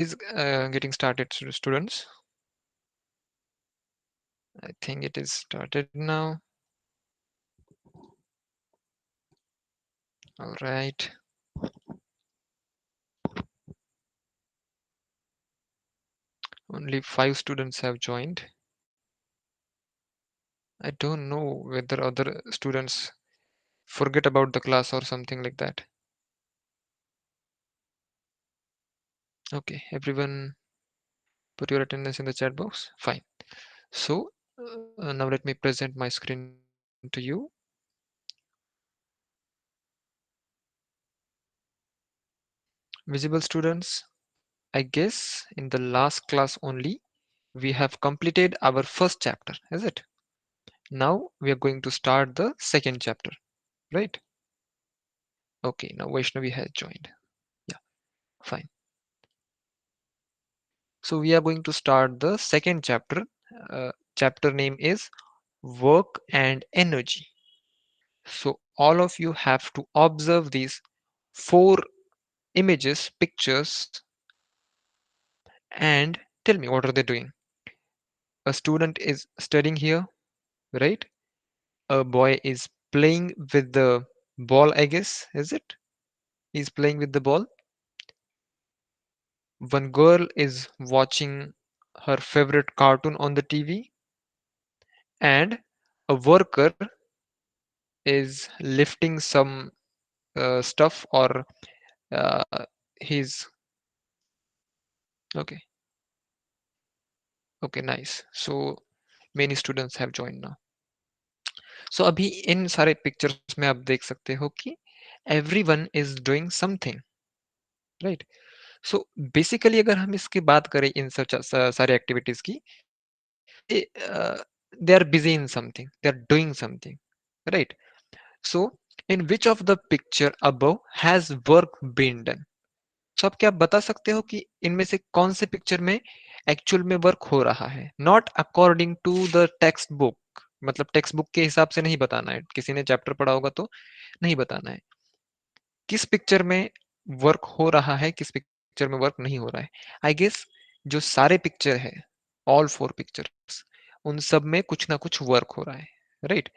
Getting started, students. I think it is started now. All right. Only 5 students have joined. I don't know whether other students forget about the class or something like that. Okay, everyone put your attendance in the chat box. Fine. So now let me present my screen to you. Visible students, I guess in the last class only we have completed our first chapter, is it? Now we are going to start the second chapter, right? Okay, now Vaishnavi has joined. Yeah, fine. So we are going to start the second chapter. Chapter name is Work and Energy. So all of you have to observe these 4 images, pictures, and tell me what are they doing. A student is studying here, right? A boy is playing with the ball, I guess, is it? He's playing with the ball. One girl is watching her favorite cartoon on the TV, and a worker is lifting some stuff, or uh, he's okay. Okay, nice. So many students have joined now. So अभी इन सारे pictures में आप देख सकते हो कि everyone is doing something, right? So basically अगर हम इसकी बात करें इन सब सारे एक्टिविटीज की, they they are busy in something, they are doing something, right? So in which of the picture above has work been done? So आप क्या बता सकते हो कि इनमें से कौन से पिक्चर में एक्चुअल में वर्क हो रहा है? Not according to the text book, मतलब टेक्स्ट बुक के हिसाब से नहीं बताना है, किसी ने चैप्टर पढ़ा होगा तो नहीं बताना है किस पिक्चर में वर्क हो रहा है, किस पिक्चर में वर्क नहीं हो रहा है. आई गेस जो सारे पिक्चर है, ऑल 4 पिक्चर्स, उन सब में कुछ ना कुछ वर्क हो रहा है, right?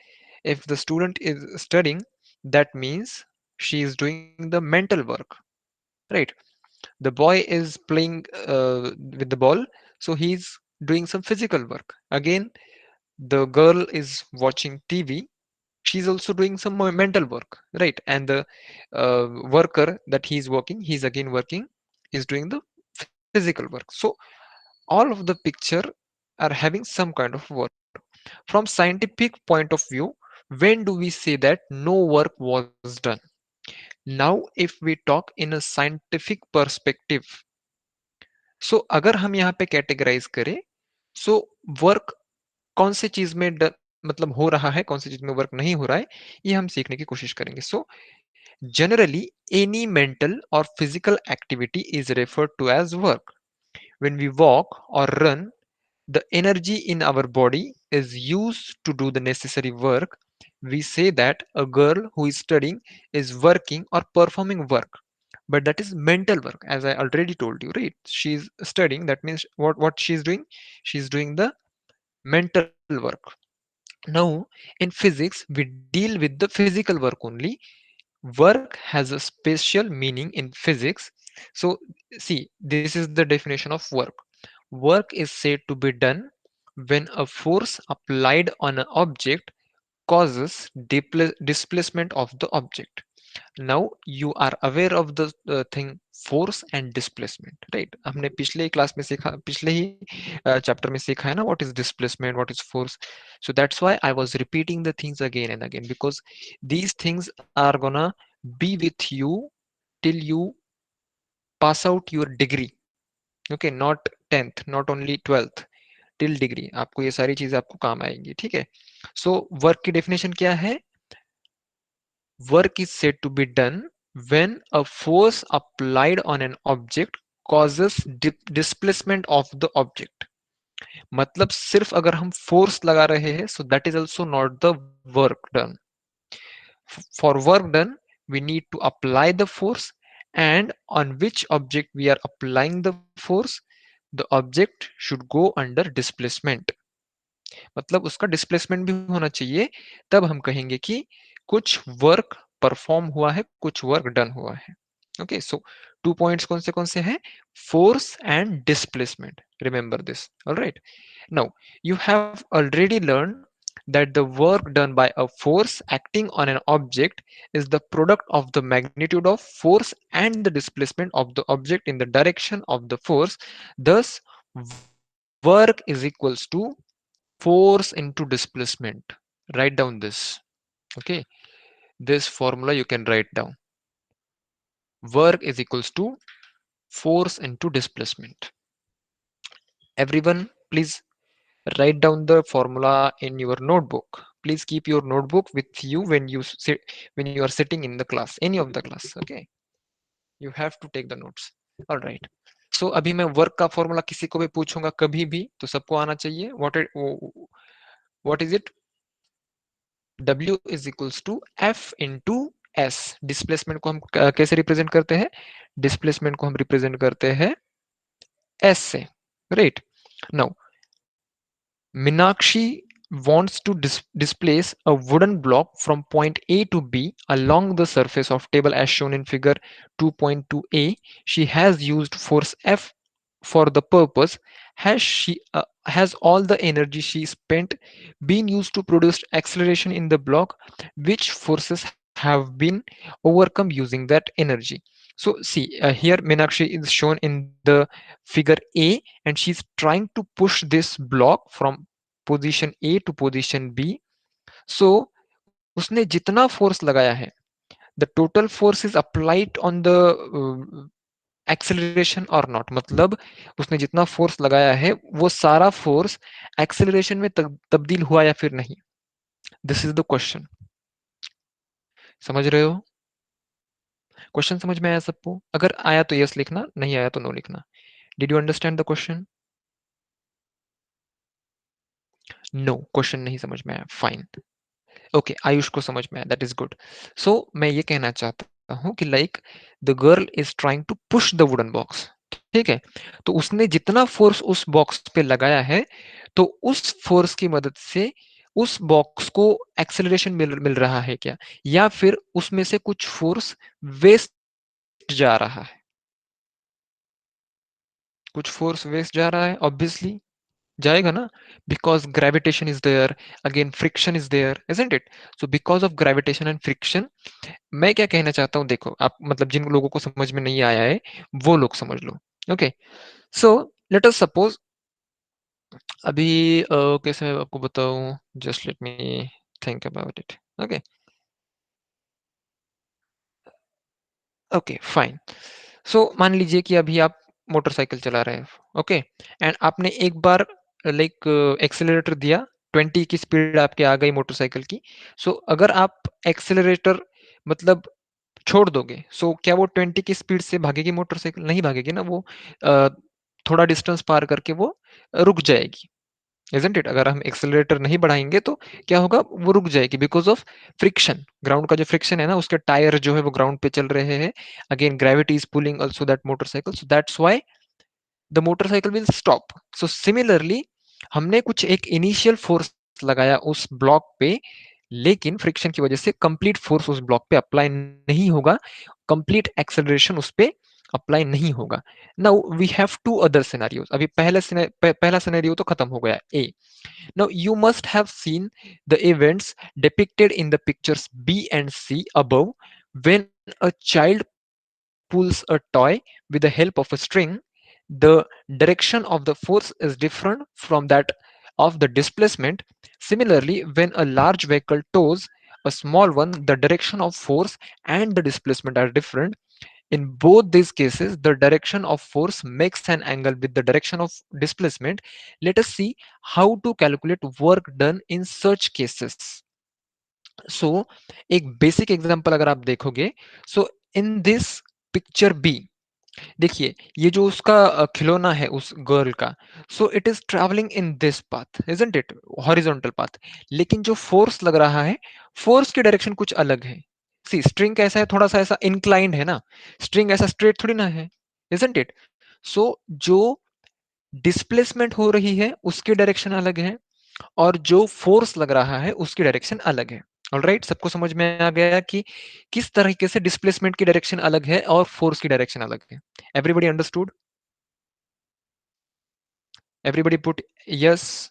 If the student is studying, that means she is doing the mental work, right? The boy is playing with the ball, so he's doing some physical work. Again, the girl is watching TV, she's also doing some more mental work, right? And the worker that he's working, he's again working, is doing the physical work. So all of the picture are having some kind of work. From scientific point of view, when do we say that no work was done? Now if we talk in a scientific perspective, सो अगर हम यहाँ पे categorise करें, so work कौन से चीज में मतलब हो रहा है, कौन सी चीज में वर्क नहीं हो रहा है, ये हम सीखने की कोशिश करेंगे. सो जनरली एनी मेंटल और physical activity is referred to as work. When we walk और run, the energy in our body is used to do the necessary work. We say that a girl who is studying is working or performing work, but that is mental work, as I already told you, right? She's studying, that means what she's doing, she's doing the mental work. Now in physics we deal with the physical work only. Work has a special meaning in physics. So see, this is the definition of work. Work is said to be done when a force applied on an object causes displacement of the object. Now you are aware of the thing force and displacement, right? हमने पिछले class में सीखा, पिछले ही chapter में सीखा है ना, what is displacement, what is force. So that's why I was repeating the things again and again, because these things are gonna be with you till you pass out your degree. Okay, not 10th, not only 12th, till degree आपको ये सारी चीजें आपको काम आएंगी, ठीक है? So work की डेफिनेशन क्या है? Work is said to be done when a force applied on an object causes displacement of the object. मतलब सिर्फ अगर हम फोर्स लगा रहे हैं, so that is also not the work done. For work done, we need to apply the force and on which object we are applying the force, the object should go under displacement. मतलब उसका displacement भी होना चाहिए, तब हम कहेंगे कि कुछ वर्क परफॉर्म हुआ है, कुछ वर्क डन हुआ है. ओके, सो 2 पॉइंट्स कौन से हैं? Force and displacement. Remember this. Alright. Now, you have already learned that the work done by a force acting on an object is the product of the magnitude of force and the displacement of the object in the direction of the force. Thus, work is equals to force into displacement. Write down this. Okay, this formula you can write down. Work is equals to force into displacement. Everyone, please write down the formula in your notebook. Please keep your notebook with you when you sit, when you are sitting in the class, any of the class. Okay, you have to take the notes. All right. So अभी मैं work का formula किसी को भी पूछूंगा कभी भी तो सबको आना चाहिए. What is it? W is equals to F into S. Displacement को हम कैसे रिप्रेजेंट करते हैं? डिस्प्लेसमेंट को हम रिप्रेजेंट करते हैं S से. Right. Now Minakshi wants to displace a wooden block from point A to B along the surface of table as shown in figure 2.2a. She has used force F for the purpose. Has all the energy she spent been used to produce acceleration in the block? Which forces have been overcome using that energy? So see, here Minakshi is shown in the figure A, and she's trying to push this block from position A to position B. So उसने जितना force लगाया है, the total force is applied on the acceleration और not. मतलब उसने जितना force लगाया है वो सारा फोर्स एक्सेलरेशन में तब्दील हुआ या फिर नहीं. This is the question. समझ रहे हो? क्वेश्चन समझ में आया सबको? अगर आया तो यस लिखना, नहीं आया तो नो लिखना. Did you understand the question? No, question नहीं समझ में आया. फाइन. ओके, आयुष को समझ में आया, दैट इज गुड. सो मैं ये कहना चाहता हूँ कि like the girl is trying to push the wooden box. ठीक है, तो उसने जितना फोर्स उस बॉक्स पे लगाया है, तो उस फोर्स की मदद से उस बॉक्स को एक्सेलरेशन मिल रहा है क्या, या फिर उसमें से कुछ फोर्स वेस्ट जा रहा है? कुछ फोर्स वेस्ट जा रहा है, ऑब्वियसली जाएगा ना, because gravitation is there, again friction is there, isn't it? So because of gravitation and friction, मैं क्या कहना चाहता हूँ, देखो आप, मतलब जिन लोगों को समझ में नहीं आया है वो लोग समझ लो. Okay, so let us suppose, अभी कैसे मैं आपको बताऊं, just let me think about it. Okay, okay fine. So मान लीजिए कि अभी आप मोटरसाइकिल चला रहे हैं. ओके, एंड आपने एक बार लाइक एक्सेलरेटर दिया, 20 की स्पीड आपके आ गई मोटरसाइकिल की. सो अगर आप एक्सेलरेटर मतलब छोड़ दोगे, सो क्या वो 20 की स्पीड से भागेगी मोटरसाइकिल? नहीं भागेगी ना, वो अ, थोड़ा डिस्टेंस पार करके वो रुक जाएगी, इजंट इट? अगर हम एक्सेलरेटर नहीं बढ़ाएंगे तो क्या होगा, वो रुक जाएगी बिकॉज ऑफ फ्रिक्शन. ग्राउंड का जो फ्रिक्शन है ना, उसके टायर जो है वो ग्राउंड पे चल रहे हैं. Again gravity is pulling also that motorcycle, so that's why the motorcycle will stop. So similarly, हमने कुछ एक इनिशियल फोर्स लगाया उस ब्लॉक पे, लेकिन फ्रिक्शन की वजह से कंप्लीट फोर्स उस ब्लॉक पे अप्लाई नहीं होगा, कंप्लीट एक्सेलरेशन उस पे अप्लाई नहीं होगा. Now we have to other scenarios. अभी पहला सिनेरियो तो खत्म हो गया, ए. Now, you must have seen the events depicted in the pictures B and C above. When a child pulls a toy with the help of a string, the direction of the force is different from that of the displacement. Similarly, when a large vehicle tows a small one, the direction of force and the displacement are different. In both these cases, the direction of force makes an angle with the direction of displacement. Let us see how to calculate work done in such cases. So, एक basic example अगर आप देखोगे, सो in this picture B, देखिए ये जो उसका खिलौना है उस गर्ल का, सो it is travelling in this path, isn't it? Horizontal path. लेकिन जो फोर्स लग रहा है, फोर्स की डायरेक्शन कुछ अलग है. सी स्ट्रिंग कैसा है, थोड़ा सा ऐसा इंक्लाइंड है ना, स्ट्रिंग ऐसा स्ट्रेट थोड़ी ना है, इजंट इट? सो जो डिस्प्लेसमेंट हो रही है उसकी डायरेक्शन अलग है, और जो फोर्स लग रहा है उसकी डायरेक्शन अलग है। ऑलराइट, सबको समझ में आ गया कि किस तरीके से डिस्प्लेसमेंट की डायरेक्शन अलग है और फोर्स की डायरेक्शन अलग है? Everybody understood? Everybody put yes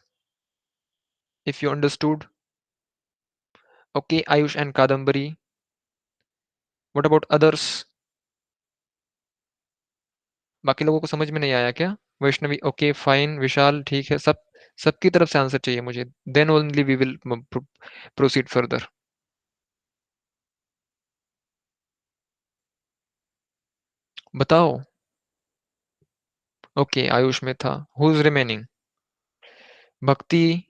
if you understood. Okay, Ayush and Kadambari. What about others? बाकी लोगों को समझ में नहीं आया क्या? वैष्णवी, ओके फाइन, विशाल ठीक है, सब सबकी तरफ से आंसर चाहिए मुझे, then only we will proceed further. बताओ। ओके, आयुष में था, हु इज रिमेनिंग? भक्ति,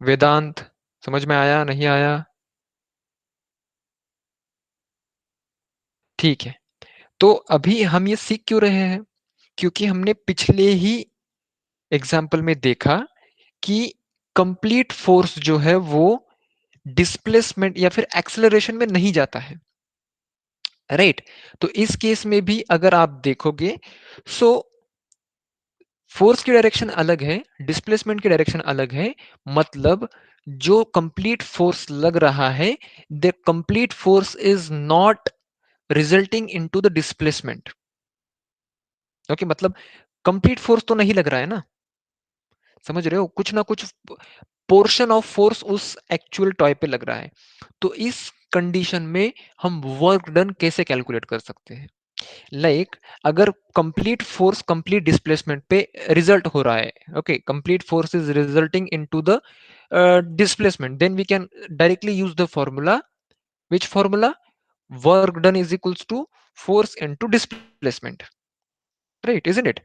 वेदांत, समझ में आया नहीं आया? ठीक है, तो अभी हम ये सीख क्यों रहे हैं? क्योंकि हमने पिछले ही एग्जाम्पल में देखा कि कंप्लीट फोर्स जो है वो डिस्प्लेसमेंट या फिर एक्सेलरेशन में नहीं जाता है, राइट? तो इस केस में भी अगर आप देखोगे, सो फोर्स की डायरेक्शन अलग है, डिस्प्लेसमेंट की डायरेक्शन अलग है, मतलब जो कंप्लीट फोर्स लग रहा है, the complete force is not resulting into the displacement. Okay, मतलब कंप्लीट फोर्स तो नहीं लग रहा है ना, समझ रहे हो? कुछ ना कुछ पोर्शन ऑफ फोर्स उस एक्चुअल टॉय पे लग रहा है। तो इस कंडीशन में हम वर्क डन कैसे कैलकुलेट कर सकते हैं? लाइक अगर कंप्लीट फोर्स कंप्लीट डिस्प्लेसमेंट पे रिजल्ट हो रहा है, okay, complete force is resulting into the displacement, then we can directly use the formula, which formula? Work done is equals to force into displacement, right, isn't it?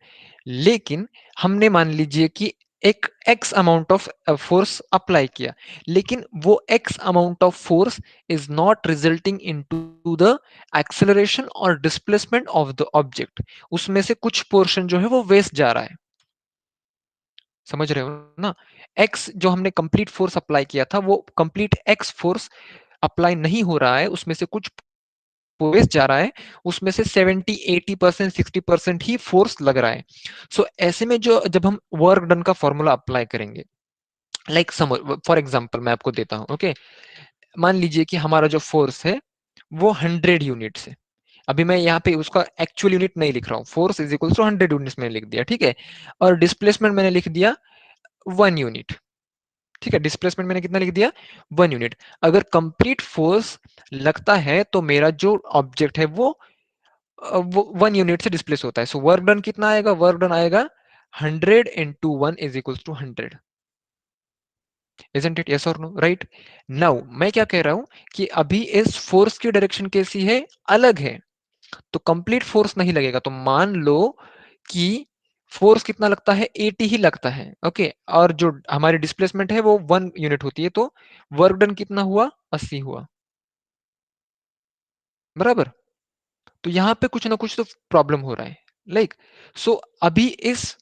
लेकिन हमने मान लीजिए कि एक X amount of force apply किया, लेकिन वो X amount of force is not resulting into the acceleration और डिस्प्लेसमेंट ऑफ द ऑब्जेक्ट, उसमें से कुछ पोर्शन जो है वो वेस्ट जा रहा है, समझ रहे हो ना? एक्स जो हमने कंप्लीट फोर्स अप्लाई किया था, वो कंप्लीट एक्स फोर्स अप्लाई नहीं हो रहा है, उसमें से कुछ वेस्ट जा रहा है, उसमें से 70-80% 60% ही फोर्स लग रहा है। सो ऐसे में जो जब हम वर्क डन का फॉर्मूला अप्लाई करेंगे, लाइक फॉर एग्जांपल मैं आपको देता हूं, ओके, मान लीजिए कि हमारा जो फोर्स है वो 100 यूनिट्स है। अभी मैं यहाँ पे उसका एक्चुअल यूनिट नहीं लिख रहा हूँ, force is equal to 100 units मैंने लिख दिया, ठीक है, और डिस्प्लेसमेंट मैंने लिख दिया 1 यूनिट, ठीक है, डिस्प्लेसमेंट मैंने कितना लिख दिया? 1 यूनिट। अगर कंप्लीट फोर्स लगता है तो मेरा जो ऑब्जेक्ट है वो 1 यूनिट से डिस्प्लेस होता है, सो वर्क डन कितना आएगा? वर्क डन आएगा 100 × 1 = 100, इजंट इट? यस और नो? राइट। नाउ मैं क्या कह रहा हूं कि अभी इस फोर्स की डायरेक्शन कैसी है? अलग है, तो कंप्लीट फोर्स नहीं लगेगा, तो मान लो कि फोर्स कितना लगता है? 80 ही लगता है, ओके, और जो हमारी डिस्प्लेसमेंट है वो 1 यूनिट होती है, तो वर्क डन कितना हुआ? 80 हुआ, बराबर? तो यहां पे कुछ ना कुछ तो प्रॉब्लम हो रहा है, लाइक सो अभी इस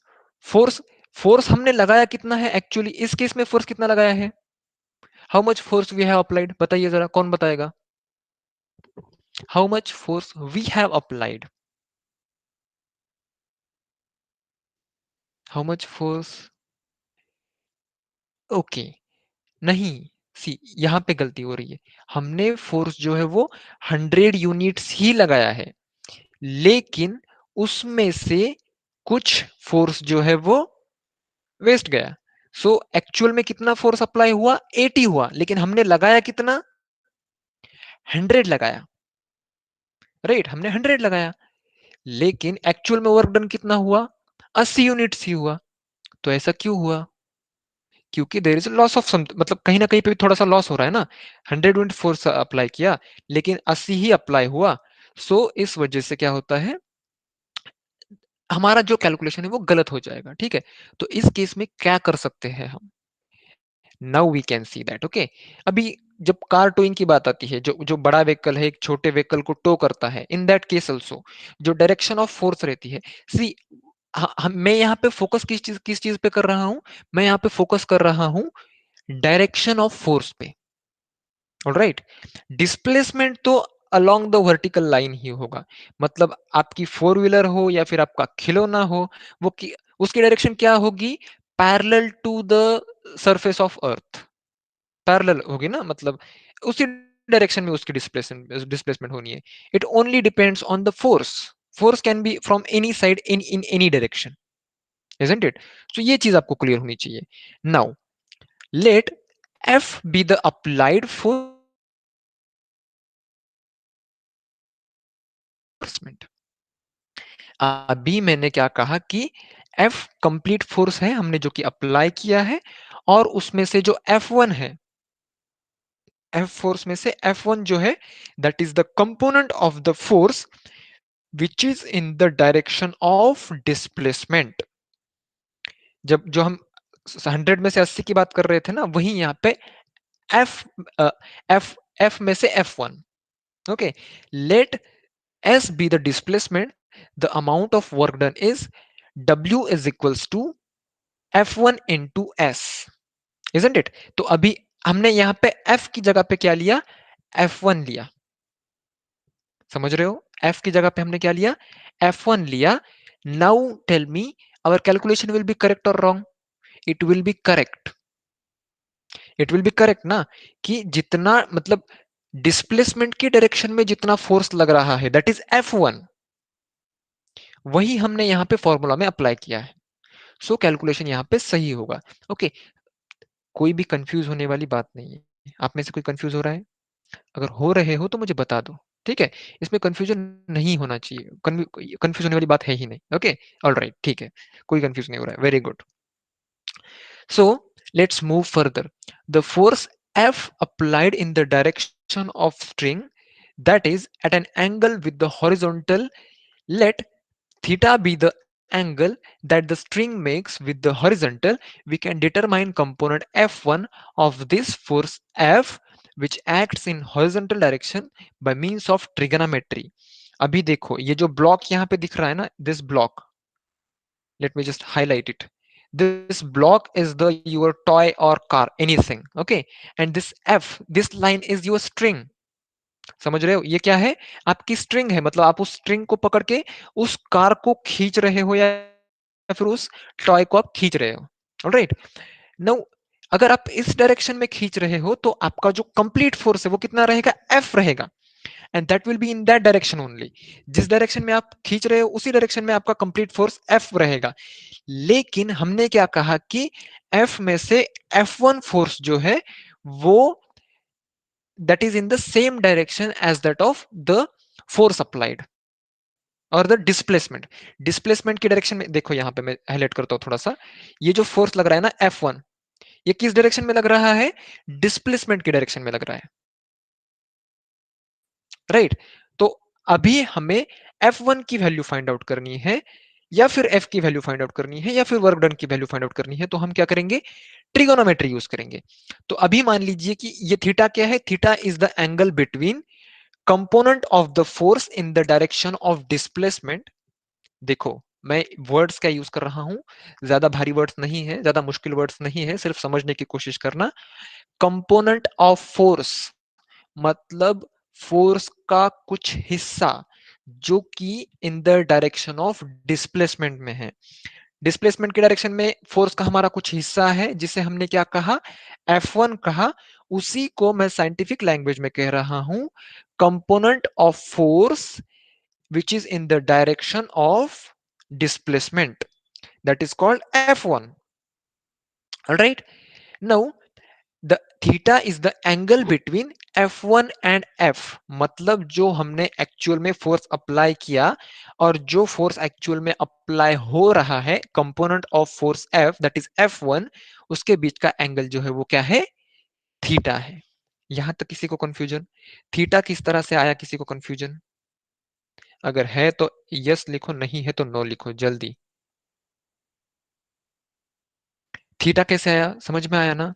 फोर्स फोर्स हमने लगाया कितना है एक्चुअली? इस केस में फोर्स कितना लगाया है? How much force we have applied? बताइए जरा, कौन बताएगा? How much force we have applied? How much force? Okay, नहीं, सी यहां पे गलती हो रही है, हमने फोर्स जो है वो 100 यूनिट्स ही लगाया है, लेकिन उसमें से कुछ फोर्स जो है वो वेस्ट गया। सो एक्चुअल में कितना फोर्स अप्लाई हुआ? 80 हुआ, लेकिन हमने लगाया कितना? 100 लगाया, राइट, हमने 100 लगाया, लेकिन एक्चुअल में वर्क डन कितना हुआ? 80 यूनिट्स ही हुआ। तो ऐसा क्यों हुआ? क्योंकि there is loss of some, मतलब कहीं ना कहीं पे भी थोड़ा सा लॉस हो रहा है ना। 100 यूनिट फोर्स अप्लाई किया, लेकिन 80 ही अप्लाई हुआ, सो इस वजह से क्या होता है, हमारा जो कैलकुलेशन है वो गलत हो जाएगा, ठीक है? तो इस केस में क्या कर सकते हैं हम? Now we can see that, okay. अभी जब कार टोइंग की बात आती है, जो जो बड़ा व्हीकल है एक छोटे व्हीकल को टो करता है, इन दैट केस ऑल्सो जो डायरेक्शन ऑफ फोर्स रहती है, सी मैं यहाँ पे फोकस किस चीज पे कर रहा हूँ? मैं यहाँ पे फोकस कर रहा हूँ डायरेक्शन ऑफ फोर्स पे, ऑलराइट। डिस्प्लेसमेंट तो अलोंग द वर्टिकल लाइन ही होगा, मतलब आपकी फोर व्हीलर हो या फिर आपका खिलौना हो, वो उसकी डायरेक्शन क्या होगी? Parallel to the surface of earth, parallel होगी ना, मतलब उसी डायरेक्शन में उसकी डिस्प्लेसमेंट होनी है। It only depends on the force, force can be from any side in any direction, isn't it? So ये चीज आपको क्लियर होनी चाहिए। Now let F be the applied forcement। अभी मैंने क्या कहा कि F कंप्लीट फोर्स है हमने जो कि अप्लाई किया है, और उसमें से जो F1 है, F फोर्स में से F1 जो है, that is the component of the force which is in the direction of displacement. जब जो हम 100 में से 80 की बात कर रहे थे ना, वही यहाँ पे F F F में से F1। Okay, let S be the displacement, the amount of work done is W is equals to F1 into S, isn't it? तो अभी हमने यहाँ पे F की जगह पे क्या लिया? F1 लिया, समझ रहे हो? F की जगह पे हमने क्या लिया? F1 लिया। Now tell me, our calculation will be correct or wrong? It will be correct, it will be correct ना, कि जितना मतलब डिस्प्लेसमेंट की डायरेक्शन में जितना फोर्स लग रहा है, दैट इज F1, वही हमने यहाँ पे फॉर्मूला में अप्लाई किया है। सो कैलकुलेशन यहाँ पे सही होगा। ओके, कोई भी कंफ्यूज होने वाली बात नहीं है। आप में से कोई कंफ्यूज हो रहा है? अगर हो रहे हो तो मुझे बता दो, ठीक है? इसमें कंफ्यूजन नहीं होना चाहिए, कंफ्यूज होने वाली बात है ही नहीं। ओके, ऑलराइट, ठीक है, कोई कंफ्यूज नहीं हो रहा है, very good. So let's move further. The force F applied in the direction of string, that is at an angle with the horizontal, let theta be the angle that the string makes with the horizontal, we can determine component F1 of this force F which acts in horizontal direction by means of trigonometry। अभी देखो ये जो block यहाँ पे दिख रहा है ना, this block, let me just highlight it, this block is the your toy or car, anything, okay, and this F, this line is your string। समझ रहे हो? ये क्या है? आपकी स्ट्रिंग है, मतलब आप उस स्ट्रिंग को पकड़ के उस कार को खींच रहे हो या फिर उस टॉय को आप खींच रहे हो। ऑलराइट, नाउ अगर आप इस डायरेक्शन में खींच रहे हो तो आपका जो कंप्लीट फोर्स है वो कितना रहेगा? एफ रहेगा, and that will be in that direction only. जिस डायरेक्शन में आप खींच रहे हो उसी डायरेक्शन में आपका कंप्लीट फोर्स एफ रहेगा। लेकिन हमने क्या कहा कि एफ में से एफ वन फोर्स जो है वो that is in the same direction as that of the force applied और द डिस्प्लेसमेंट। डिस्प्लेसमेंट की डायरेक्शन में देखो, यहां पे मैं हाईलाइट करता हूं थोड़ा सा, ये जो फोर्स लग रहा है ना F1, ये किस डायरेक्शन में लग रहा है? डिस्प्लेसमेंट की डायरेक्शन में लग रहा है, राइट? तो अभी हमें F1 की वैल्यू फाइंड आउट करनी है, या फिर F की वैल्यू फाइंड आउट करनी है, या फिर वर्क डन की वैल्यू फाइंड आउट करनी है, तो हम क्या करेंगे? ट्रिगोनोमेट्री यूज करेंगे। तो अभी मान लीजिए कि ये थीटा क्या है? Theta is the angle between component of the force in the direction of displacement. देखो मैं वर्ड्स का यूज कर रहा हूं, ज्यादा भारी वर्ड्स नहीं है, ज्यादा मुश्किल वर्ड्स नहीं है, सिर्फ समझने की कोशिश करना। कंपोनेंट ऑफ फोर्स मतलब फोर्स का कुछ हिस्सा जो कि in the direction of displacement में है। डिस्प्लेसमेंट के डायरेक्शन में फोर्स का हमारा कुछ हिस्सा है जिसे हमने क्या कहा? F1 कहा। उसी को मैं साइंटिफिक लैंग्वेज में कह रहा हूं component of force which is in the direction of displacement, that is called F1। All right, now the theta is the angle between F1 and F, मतलब जो हमने एक्चुअल में फोर्स अप्लाई किया और जो फोर्स एक्चुअल में apply हो रहा है component of force F that is F1, उसके बीच का एंगल जो है वो क्या है? थीटा है। यहां तक किसी को कंफ्यूजन? थीटा किस तरह से आया? किसी को कंफ्यूजन? अगर है तो यस लिखो, नहीं है तो नो लिखो जल्दी। थीटा कैसे आया? समझ में आया ना?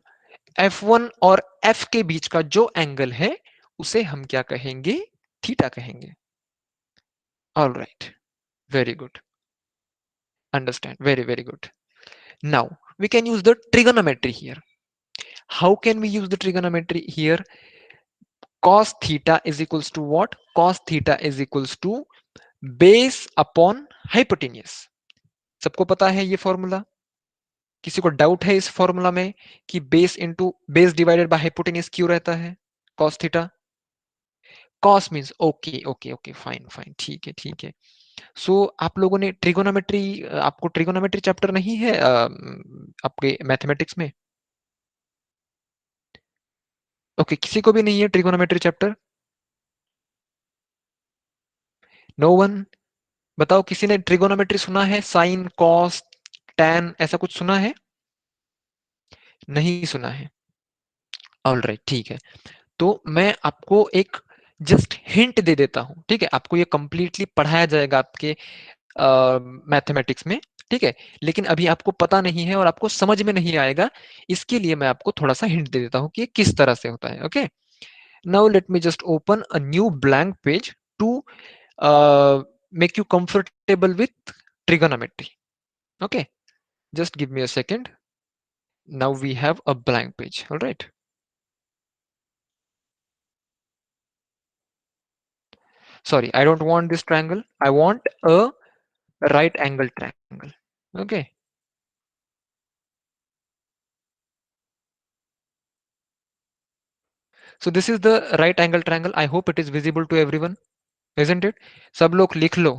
F1 और F के बीच का जो एंगल है उसे हम क्या कहेंगे? थीटा कहेंगे। All right, very good, understand, very very good. Now we can use the trigonometry here. How can we use the trigonometry here? cos theta is equals to what? Cos theta is equals to base upon hypotenuse. सबको पता है ये formula? किसी को doubt है इस formula में कि base into base divided by hypotenuse क्यों रहता है cos theta? cos means okay okay okay, fine fine, ठीक है ठीक है। सो आप लोगों ने ट्रिगोनोमेट्री, आपको ट्रिगोनोमेट्री चैप्टर नहीं है आपके मैथमेटिक्स में? ओके, किसी को भी नहीं है ट्रिगोनोमेट्री चैप्टर? No one? बताओ, किसी ने ट्रिगोनोमेट्री सुना है? साइन, कॉस, टैन, ऐसा कुछ सुना है? नहीं सुना है। ऑल राइट, ठीक है। तो मैं आपको एक जस्ट हिंट दे देता हूं, ठीक है? आपको ये कंप्लीटली पढ़ाया जाएगा आपके मैथमेटिक्स में, ठीक है? लेकिन अभी आपको पता नहीं है और आपको समझ में नहीं आएगा, इसके लिए मैं आपको थोड़ा सा हिंट दे देता हूं कि ये किस तरह से होता है। Okay, now let me just open a new blank page to make you comfortable with trigonometry. Okay, just give me a second. Now we have a blank page. All right, sorry, I don't want this triangle, I want a right angle triangle. Okay, so this is the right angle triangle. I hope it is visible to everyone, isn't it? सब लोग लिख लो,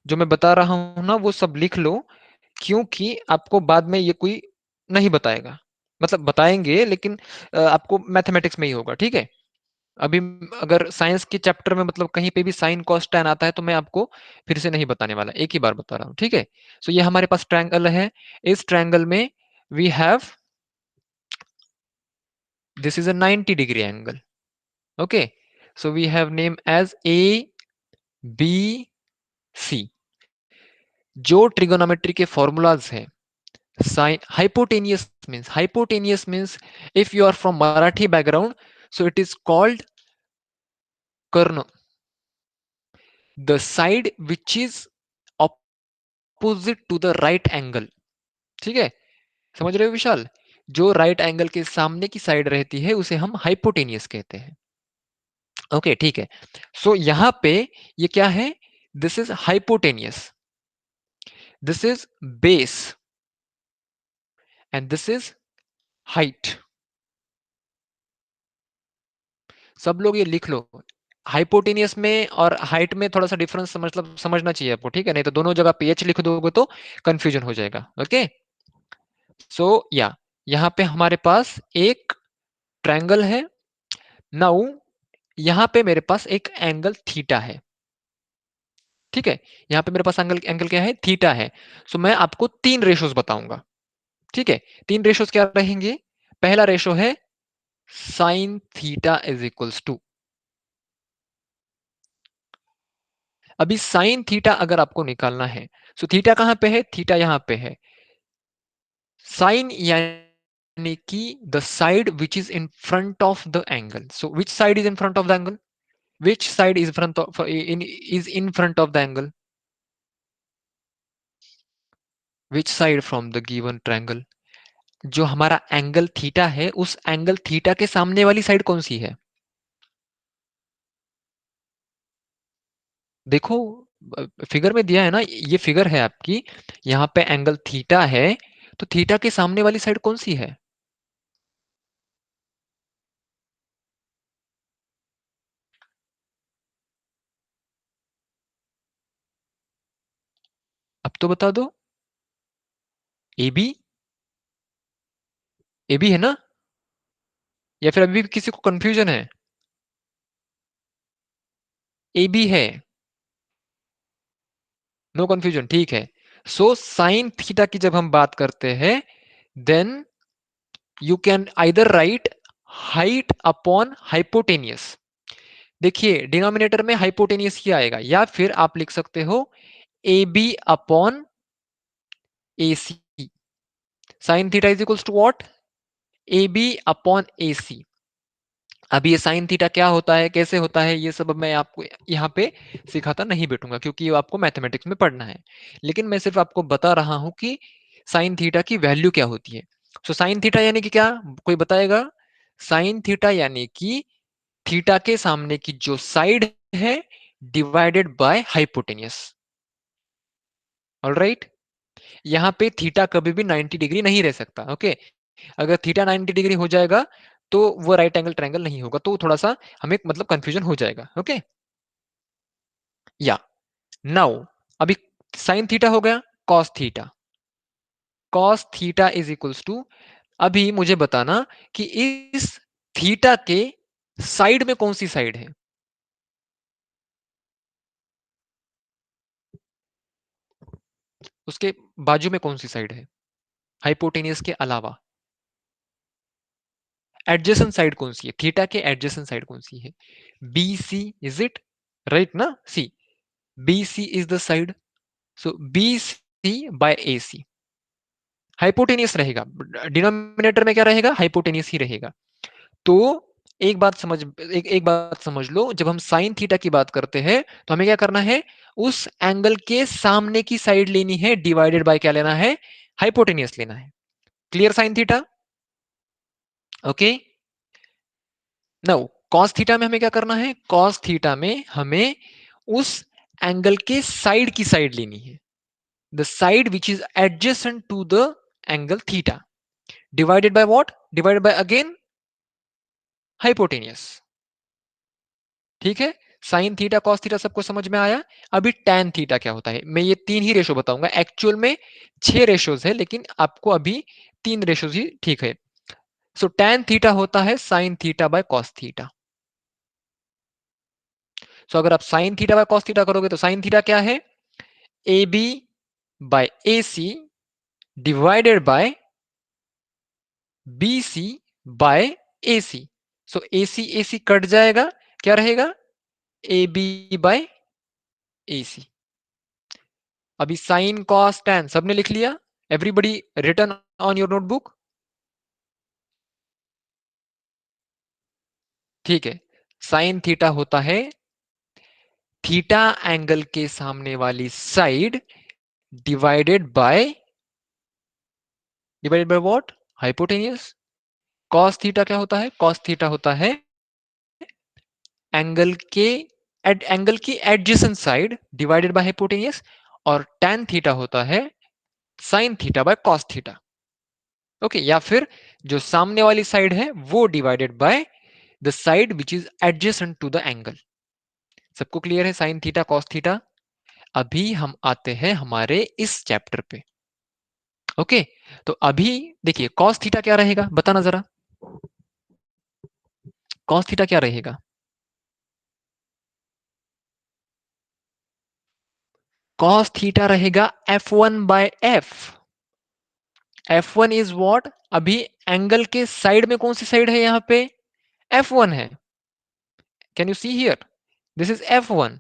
जो मैं बता रहा हूं ना वो सब लिख लो, क्योंकि आपको बाद में ये कोई नहीं बताएगा। मतलब बताएंगे लेकिन आपको मैथमेटिक्स में ही होगा, ठीक है? अभी अगर साइंस के चैप्टर में मतलब कहीं पे भी साइन कॉस टैन आता है तो मैं आपको फिर से नहीं बताने वाला, एक ही बार बता रहा हूँ, ठीक है? सो ये हमारे पास ट्रायंगल है। इस ट्रायंगल में we have, this is a 90 degree angle. Okay, so we have name as A B C. जो ट्रिगोनोमेट्री के फॉर्मूलाज हैं, sine hypotenuse means if you are from Marathi background, so it is called कर्ण, the side which is opposite to the right angle. ठीक है, समझ रहे हो विशाल? जो राइट एंगल के सामने की साइड रहती है उसे हम हाइपोटेनियस कहते हैं। ओके, ठीक है। सो यहां पे ये क्या है? This is hypotenuse, this is base and this is height. सब लोग ये लिख लो। हाइपोटेनियस में और हाइट में थोड़ा सा डिफरेंस मतलब समझना चाहिए आपको, ठीक है? नहीं तो दोनों जगह पे एच लिख दोगे तो कंफ्यूजन हो जाएगा। ओके, सो या यहां पे हमारे पास एक ट्रायंगल है। नाउ यहां पे मेरे पास एक एंगल थीटा है, ठीक है? यहां पे मेरे पास एंगल एंगल क्या है? थीटा है। सो मैं आपको तीन रेशोज बताऊंगा, ठीक है? तीन रेशोज क्या रहेंगे? पहला रेशो है sine theta is equals to, अभी साइन थीटा अगर आपको निकालना है, सो थीटा कहां पे है? थीटा यहां पे है। साइन यानी कि the side which is in front of the angle. So which side is in front of the angle? Which side is front of is in front of the angle? Which side from the given triangle? जो हमारा angle theta है उस angle theta के सामने वाली side कौन सी है? देखो, फिगर में दिया है ना, ये फिगर है आपकी, यहाँ पे एंगल थीटा है, तो थीटा के सामने वाली साइड कौन सी है? अब तो बता दो। A B? ए बी है ना? या फिर अभी भी किसी को कंफ्यूजन है? ए बी है, नो कंफ्यूजन, ठीक है। सो साइन थीटा की जब हम बात करते हैं, then you can either write height upon hypotenuse. देखिए डिनोमिनेटर में हाइपोटेनियस ही आएगा, या फिर आप लिख सकते हो A B upon A C. Sine theta is equals to what? A B upon A C. अब ये साइन थीटा क्या होता है, कैसे होता है, ये सब अब मैं आपको यहाँ पे सिखाता नहीं बैठूंगा, क्योंकि ये आपको मैथमेटिक्स में पढ़ना है। लेकिन मैं सिर्फ आपको बता रहा हूं कि साइन थीटा की वैल्यू क्या होती है। सो साइन थीटा यानी कि क्या, कोई बताएगा? साइन थीटा यानी कि थीटा के सामने की जो साइड है डिवाइडेड बाय हाइपोटेनियस। ऑलराइट, यहां पे थीटा कभी भी 90 डिग्री नहीं रह सकता। ओके, अगर थीटा 90 डिग्री हो जाएगा तो वो राइट एंगल ट्रायंगल नहीं होगा, तो थोड़ा सा हमें मतलब कंफ्यूजन हो जाएगा। ओके, या नाउ अभी साइन थीटा हो गया, cos theta. Cos theta is equals to, अभी मुझे बताना कि इस थीटा के साइड में कौन सी साइड है। उसके बाजू में कौन सी साइड है हाइपोटेनियस के अलावा। एडजेसेंट साइड कौन सी है, थीटा के एडजेसेंट साइड कौन सी है, B C, is it right ना, see, B C is the side, so B C by A C hypotenuse रहेगा, डिनोमिनेटर में क्या रहेगा, हाइपोटेनियस ही रहेगा। तो एक बात समझ लो, जब हम साइन थीटा की बात करते हैं तो हमें क्या करना है, उस एंगल के सामने की साइड लेनी है, डिवाइडेड बाय क्या लेना है, हाइपोटेनियस लेना है। Clear sine theta. Okay, now cos theta में हमें क्या करना है, कॉस थीटा में हमें उस एंगल के साइड की साइड लेनी है, the side which is adjacent to the angle theta, divided by what, divided by again hypotenuse. ठीक है, साइन थीटा कॉस थीटा सबको समझ में आया। अभी टैन थीटा क्या होता है, मैं ये तीन ही रेशो बताऊंगा, एक्चुअल में 6 रेशोज है लेकिन आपको अभी 3 रेशोज ही ठीक है। सो टैन थीटा होता है sine theta by cos theta. So अगर आप sine theta by cos theta करोगे तो साइन थीटा क्या है, A B by A C divided by B C by A C. So A C cut जाएगा, क्या रहेगा, ए बी बाय ए सी। अभी साइन कॉस टैन सबने लिख लिया, everybody written on your notebook. ठीक है, साइन थीटा होता है थीटा एंगल के सामने वाली side divided by what, hypotenuse. Cos theta क्या होता है, कॉस थीटा होता है एंगल के एंगल की adjacent side divided by hypotenuse, और टैन थीटा होता है sine theta by cos theta. Okay, या फिर जो सामने वाली साइड है वो divided by the side which is adjacent to the angle. सबको क्लियर है साइन थीटा कॉस थीटा। अभी हम आते हैं हमारे इस चैप्टर पे। ओके, तो अभी देखिए कॉस थीटा क्या रहेगा, बताना जरा, कॉस थीटा क्या रहेगा। कॉस थीटा रहेगा F1/F। F1 इज व्हाट, अभी एंगल के साइड में कौन सी साइड है यहां पे, F1 है। Can you see here, this is F1,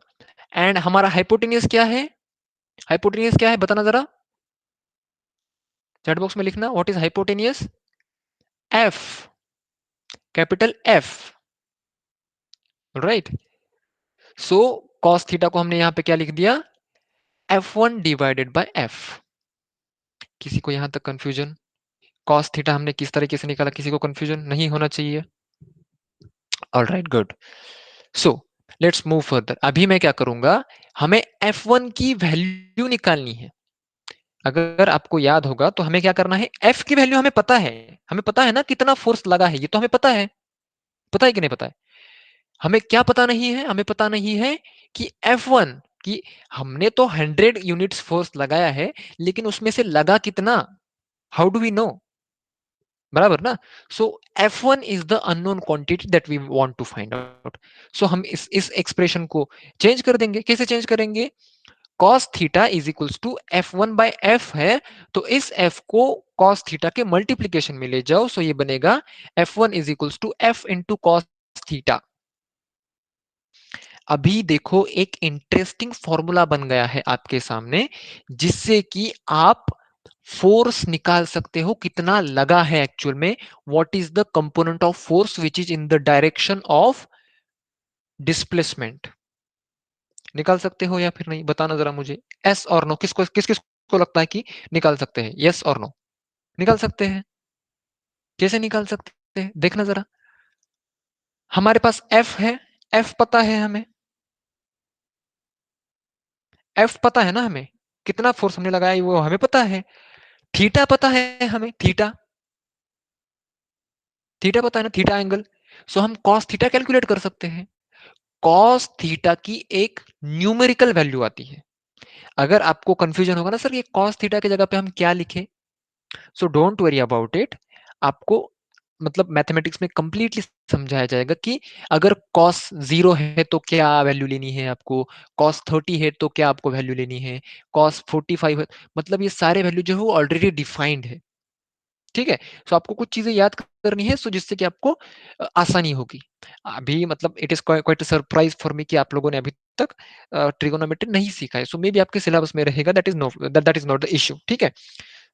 and हमारा हाइपोटेनियस क्या है, हाइपोटेनियस क्या है बताना जरा, चैट बॉक्स में लिखना, what is hypotenuse, F, capital F, right. So cos theta को हमने यहां पे क्या लिख दिया, F1 डिवाइडेड बाय F। किसी को यहां तक कंफ्यूजन, कॉस थीटा हमने किस तरीके से निकाला, किसी को कंफ्यूजन नहीं होना चाहिए। All right, good. So let's move further. अभी मैं क्या करूंगा, हमें F1 की वैल्यू निकालनी है। अगर आपको याद होगा तो हमें क्या करना है, F की वैल्यू हमें पता है ना कितना फोर्स लगा है, ये तो हमें पता है कि नहीं पता है। हमें क्या पता नहीं है, हमें पता नहीं है कि F1 की, हमने तो 100 यूनिट्स फोर्स लगाया है लेकिन उसमें से लगा कितना, हाउ डू वी नो, बराबर ना। So F1 is the unknown quantity that we want to find out. So हम इस एक्सप्रेशन को चेंज कर देंगे, कैसे चेंज करेंगे, cos theta is equals to F1/F है, तो इस F को cos थीटा के मल्टीप्लीकेशन में ले जाओ, सो ये बनेगा F1 is equals to F into cos theta. अभी देखो एक इंटरेस्टिंग फॉर्मूला बन गया है आपके सामने, जिससे कि आप फोर्स निकाल सकते हो कितना लगा है एक्चुअल में, what is the component of force which is in the direction of displacement. निकाल सकते हो या फिर नहीं, बताना जरा मुझे, एस और नो, किस किस को लगता है कि निकाल सकते हैं, यस और नो, निकाल सकते हैं, कैसे निकाल सकते हैं देखना जरा। हमारे पास एफ है, एफ पता है हमें, एफ पता है ना हमें, कितना फोर्स हमने लगाया वो हमें पता है। थीटा पता है हमें, थीटा, थीटा पता है ना, थीटा एंगल। सो हम कॉस थीटा कैलकुलेट कर सकते हैं। कॉस थीटा की एक न्यूमेरिकल वैल्यू आती है। अगर आपको कंफ्यूजन होगा ना सर ये कॉस थीटा की जगह पे हम क्या लिखें, so don't worry about it. आपको मतलब मैथमेटिक्स में कंप्लीटली समझाया जाएगा कि अगर cos 0 है तो क्या वैल्यू लेनी है आपको, cos 30 है तो क्या आपको वैल्यू लेनी है, cos 45 है, मतलब ये सारे वैल्यू जो है वो ऑलरेडी डिफाइंड है। ठीक है, सो आपको कुछ चीजें याद करनी है, सो जिससे कि आपको आसानी होगी। अभी मतलब it is quite a surprise for me कि आप लोगों ने अभी तक ट्रिगोनोमेट्री नहीं सीखा है, सो मे बी आपके सिलेबस में रहेगा, that is not the issue. ठीक है,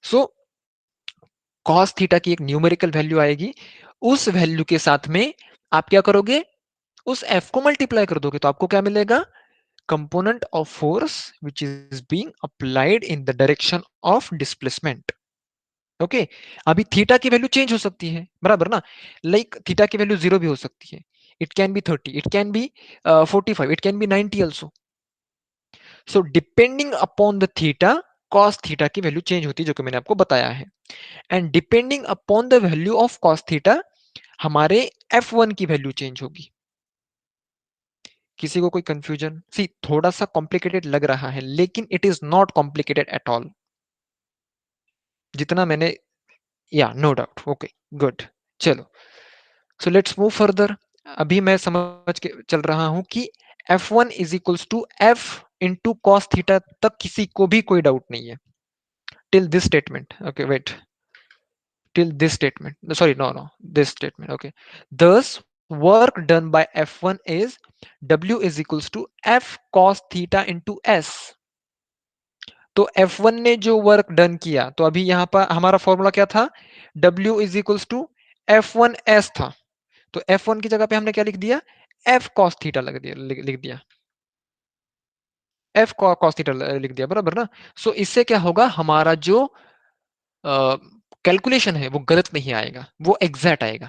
सो cos थीटा की एक न्यूमेरिकल वैल्यू आएगी, उस वैल्यू के साथ में आप क्या करोगे, उस f को मल्टीप्लाई कर दोगे तो आपको क्या मिलेगा, component of force which is being applied in the direction of displacement. Okay, अभी थीटा की वैल्यू चेंज हो सकती है, बराबर ना, लाइक थीटा की वैल्यू 0 भी हो सकती है, it can be 30, it can be 45, it can be 90 also. So depending upon the theta, cos theta की वैल्यू चेंज होती है, जो कि मैंने आपको बताया है। And depending upon the value of cos theta हमारे f1 की वैल्यू चेंज होगी। किसी को कोई कंफ्यूजन, सी थोड़ा सा कॉम्प्लिकेटेड लग रहा है लेकिन it is not complicated at all, जितना मैंने, या नो डाउट, ओके, गुड। चलो, सो लेट्स मूव फर्दर। अभी मैं समझ के चल रहा हूं कि F1 is equals to F into cos theta, तक किसी को भी कोई डाउट नहीं है till this statement. Okay wait, till this statement, sorry, no, this statement. Okay, thus work done by F1 is W is equals to F cos theta into S। तो F1 ने जो वर्क डन किया, तो अभी यहां पर हमारा formula क्या था, W is equals to F1S था, तो F1 की जगह पे हमने क्या लिख दिया, F cos थीटा लिख दिया, F cos थीटा लिख दिया, बराबर ना। सो इससे क्या होगा, हमारा जो कैलकुलेशन है वो गलत नहीं आएगा, वो एग्जैक्ट आएगा,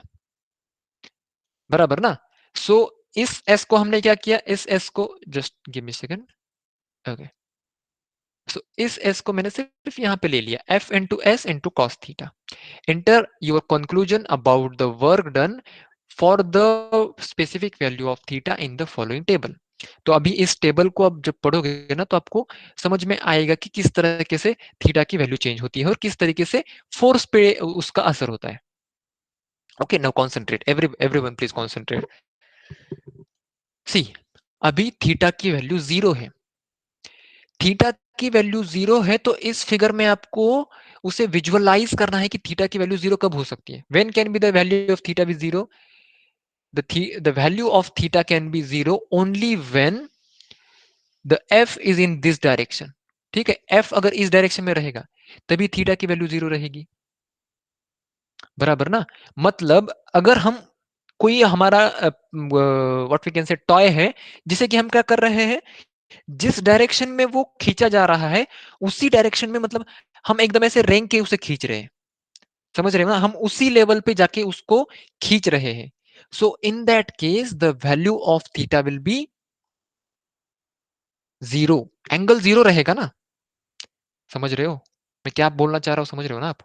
बराबर ना। सो इस एस को हमने क्या किया, इस एस को, just give me second, okay, so इस एस को मैंने सिर्फ यहां पे ले लिया, F into S into cos theta. Enter your conclusion about the work done for the specific value of theta in the following table. तो अभी इस टेबल को अब जब पढ़ोगे ना तो आपको समझ में आएगा कि किस तरीके से थीटा की वैल्यू चेंज होती है और किस तरीके से फोर्स पे उसका असर होता है। Okay, now concentrate, everyone please concentrate. See, अभी थीटा की वैल्यू 0 है, थीटा की वैल्यू 0 है, तो इस फिगर में आपको उसे विजुअलाइज करना है कि थीटा की वैल्यू 0 कब हो सकती है, when can be the value of theta be 0, the value of theta can be 0 only when the f is in this direction। ठीक है, f अगर इस डायरेक्शन में रहेगा तभी थीटा की वैल्यू 0 रहेगी, बराबर ना। मतलब अगर हम कोई हमारा what we can say toy है, जिसे कि हम क्या कर रहे हैं, जिस डायरेक्शन में वो खींचा जा रहा है उसी डायरेक्शन में, मतलब हम एकदम ऐसे रेंग के उसे खींच रहे हैं, समझ रहे हो ना, हम उसी लेवल पे जाके उसको खींच रहे हैं। So in that case the value of theta will be 0, angle 0 रहेगा ना, समझ रहे हो मैं क्या बोलना चाह रहा हूं, समझ रहे हो ना आप।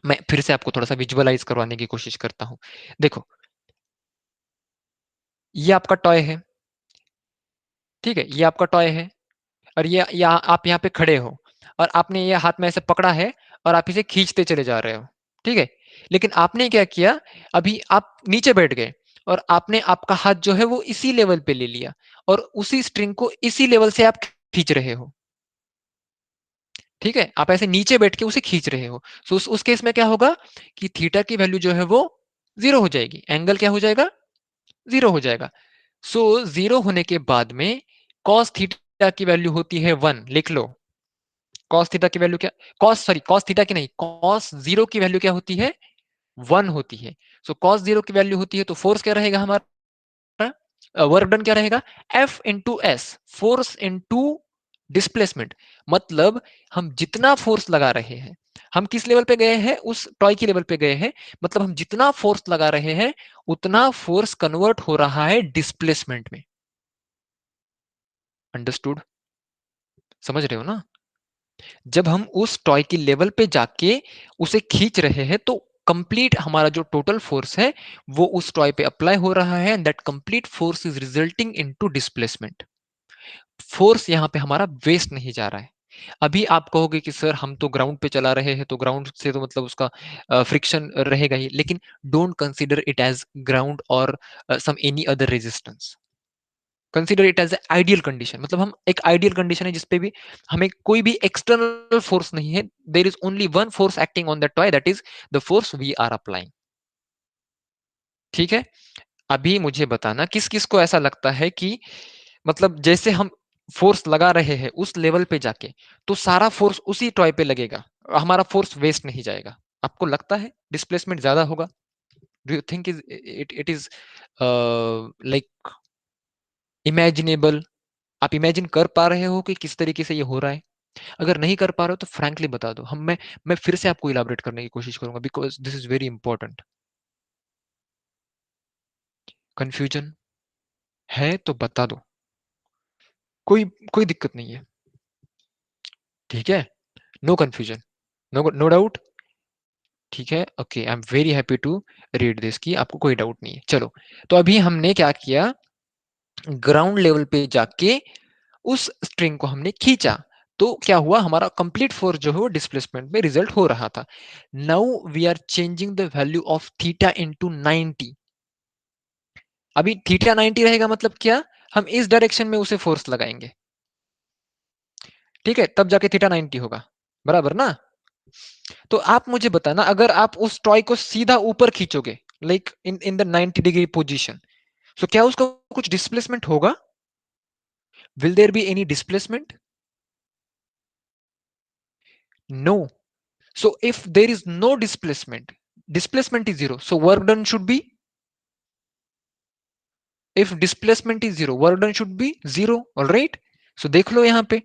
मैं फिर से आपको थोड़ा सा विजुअलाइज करवाने की कोशिश करता हूं। देखो, ये आपका टॉय है, ठीक है, ये आपका टॉय है, और ये आप यहाँ पे खड़े हो और आपने ये हाथ में ऐसे पकड़ा है और आप इसे खींचते चले जा रहे हो, ठीक है। लेकिन आपने क्या किया, अभी आप नीचे बैठ गए और आपने आपका हाथ जो है वो इसी लेवल पे ले लिया और उसी स्ट्रिंग को इसी लेवल से आप खींच रहे हो, ठीक है, आप ऐसे नीचे बैठ के उसे खींच रहे हो। सो उस केस में क्या होगा कि थीटा की वैल्यू जो है वो 0 हो जाएगी, एंगल क्या हो जाएगा, 0 हो जाएगा। सो 0 होने के बाद में cos थीटा की वैल्यू होती है 1, लिख लो। cos थीटा की वैल्यू क्या, cos थीटा की नहीं, cos 0 की वैल्यू क्या होती है, 1 होती है। सो cos 0 की वैल्यू होती है, तो फोर्स क्या रहेगा हमारा, वर्क डन क्या रहेगा, F into S, force into displacement. मतलब हम जितना फोर्स लगा रहे हैं हम किस लेवल पे गए हैं? उस टॉय की लेवल पे गए हैं। मतलब हम जितना फोर्स लगा रहे हैं उतना फोर्स कन्वर्ट हो रहा है डिस्प्लेसमेंट में। अंडरस्टूड? समझ रहे हो ना? जब हम उस टॉय की लेवल पे जाके उसे खींच रहे हैं तो कंप्लीट हमारा जो टोटल फोर्स है वो उस टॉय पे अप्लाई हो रहा है, and that complete force is resulting into displacement. Force यहां पे हमारा वेस्ट नहीं जा रहा है। अभी आप कहोगे कि सर हम तो ग्राउंड पे चला रहे हैं तो ग्राउंड से तो मतलब उसका फ्रिक्शन रहेगा ही, लेकिन don't consider it as ground और some any other resistance. Consider it as a ideal condition. मतलब हम एक आइडियल कंडीशन है जिसपे भी हमें कोई भी एक्सटर्नल फोर्स नहीं है। There is only one force acting on the toy, that is the force we are applying. ठीक है? अभी मुझे बताना किस किस को ऐसा लगता है कि मतलब जैसे हम फोर्स लगा रहे हैं उस लेवल पे जाके तो सारा फोर्स उसी टॉय पे लगेगा, हमारा फोर्स वेस्ट नहीं जाएगा। आपको लगता है डिस्प्लेसमेंट ज्यादा होगा? Do you think is it is like imaginable? आप इमेजिन कर पा रहे हो कि किस तरीके से ये हो रहा है? अगर नहीं कर पा रहे हो तो फ्रैंकली बता दो, हम मैं फिर से आपको इलाबरेट करने की कोशिश करूंगा, because this is very important. Confusion है तो बता दो, कोई कोई दिक्कत नहीं है। ठीक है? No confusion, no no doubt. ठीक है, okay, I am very happy to read this कि आपको कोई डाउट नहीं है। चलो, तो अभी हमने क्या किया, ग्राउंड लेवल पे जाके उस स्ट्रिंग को हमने खींचा तो क्या हुआ, हमारा कंप्लीट फोर्स जो है वो डिस्प्लेसमेंट में रिजल्ट हो रहा था। Now we are changing the value of theta into 90। अभी थीटा 90 रहेगा मतलब क्या, हम इस डायरेक्शन में उसे फोर्स लगाएंगे। ठीक है, तब जाके थीटा 90 होगा, बराबर ना? तो आप मुझे बताना, अगर आप उस टॉय को सीधा ऊपर खींचोगे, like in in the 90 degree position, so क्या उसका कुछ डिस्प्लेसमेंट होगा? Will there be any displacement? No. So if there is no displacement, displacement is zero. So work done should be, if displacement is zero, work done should be zero. All right. So देख लो यहाँ पे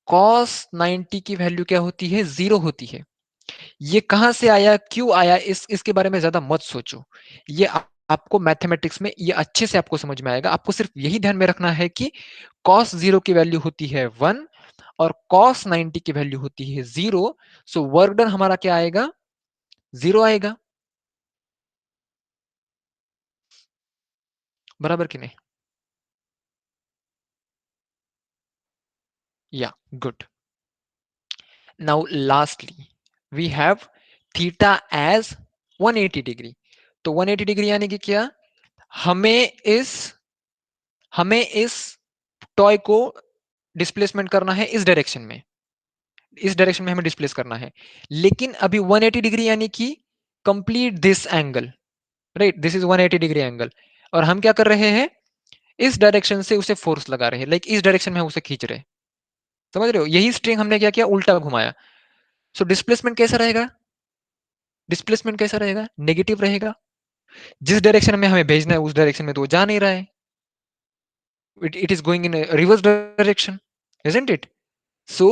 cos 90 की value क्या होती है, zero होती है। ये कहां से आया, क्यों आया, इसके बारे में ज्यादा मत सोचो। ये आपको मैथमेटिक्स में ये अच्छे से आपको समझ में आएगा। आपको सिर्फ यही ध्यान में रखना है कि cos जीरो की वैल्यू होती है 1 और cos 90 की वैल्यू होती है 0। सो वर्क डन हमारा क्या आएगा, 0 आएगा। बराबर कि नहीं? Yeah, good. Now, lastly, we have theta as 180 degree. तो 180 डिग्री यानी कि क्या, हमें इस हमें इस टॉय को डिस्प्लेसमेंट करना है इस डायरेक्शन में, इस डायरेक्शन में हमें डिस्प्लेस करना है। लेकिन अभी 180 डिग्री यानी कि complete this angle, right, this is 180 degree angle, और हम क्या कर रहे हैं, इस डायरेक्शन से उसे फोर्स लगा रहे हैं, लाइक इस डायरेक्शन में हम उसे खींच रहे हैं। समझ रहे हो, यही स्ट्रिंग हमने क्या किया, उल्टा घुमाया। सो डिस्प्लेसमेंट कैसा रहेगा, डिस्प्लेसमेंट कैसा रहेगा, नेगेटिव रहेगा। जिस डायरेक्शन में हमें भेजना है उस डायरेक्शन में तो वो जा नहीं रहा है, it is going in reverse direction, isn't it? So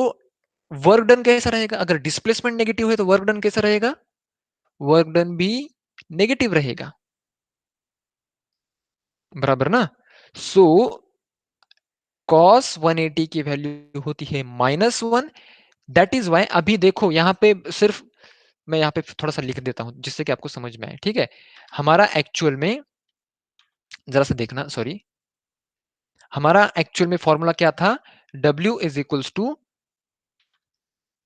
work done कैसा रहेगा, अगर डिस्प्लेसमेंट नेगेटिव है तो वर्क डन कैसा रहेगा, वर्क डन भी नेगेटिव रहेगा, बराबर ना? सो cos 180 की वैल्यू होती है -1। दैट इज वाई, अभी देखो यहाँ पे सिर्फ मैं यहाँ पे थोड़ा सा लिख देता हूं जिससे कि आपको समझ में आए। ठीक है, हमारा एक्चुअल में, जरा सा देखना, सॉरी, हमारा एक्चुअल में फॉर्मूला क्या था, W is equals to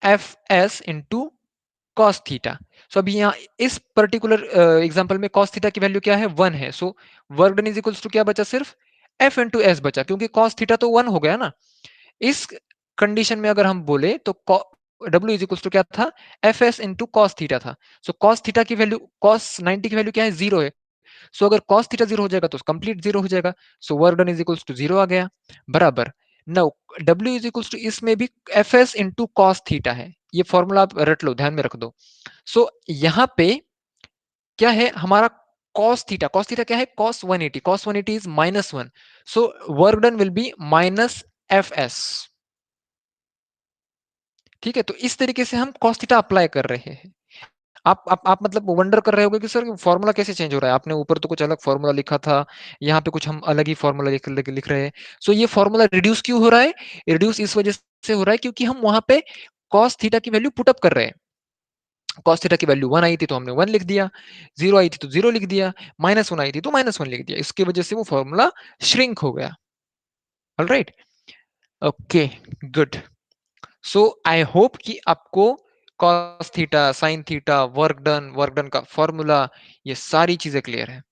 F S into cos theta. So अभी यहाँ इस पर्टिकुलर एग्जांपल में कॉस थीटा की वैल्यू क्या है, 1 है। So work done is equals to क्या बचा, सिर्फ एफ इंटू एस बचा, क्योंकि कॉस थीटा तो 1 हो गया ना। इस कंडीशन में अगर हम बोले तो W इज इक्वल्स टू क्या था, F S into cos theta था। सो कॉस थीटा की वैल्यू, कॉस 90 की वैल्यू क्या है, 0 है। सो अगर cos थीटा 0 हो जाएगा तो कंप्लीट 0 हो जाएगा। So work done is equals to 0 आ गया, बराबर। Now W is equals to, इसमें भी F S into cos theta है, ये फॉर्मूला आप रट लो, ध्यान में रख दो। सो यहाँ पे क्या है हमारा, cos थीटा क्या है, cos 180, cos 180 is -1। So work done will be minus F S, ठीक है, तो इस तरीके से हम cos थीटा अप्लाई कर रहे हैं। आप मतलब वंडर कर रहे होगे कि सर फॉर्मूला कैसे चेंज हो रहा है, आपने ऊपर तो कुछ अलग फॉर्मूला लिखा था, यहाँ पे कुछ हम अलग ही फॉर्मूला लिख रहे हैं। सो ये फॉर्मूला रिड्यूस क्यों हो रहा है? रिड्यूस इस वजह से हो रहा है क्योंकि हम वहां पे cos थीटा की वैल्यू पुटअप कर रहे हैं। cos थीटा की वैल्यू 1 आई थी तो हमने 1 लिख दिया, 0 आई थी तो 0 लिख दिया, -1 आई थी तो -1 लिख दिया। इसकी वजह से वो फॉर्मूला श्रिंक हो गया। Alright, okay, good. So I hope कि आपको cos theta, sin theta, work done का फॉर्मूला, ये सारी चीजें क्लियर है।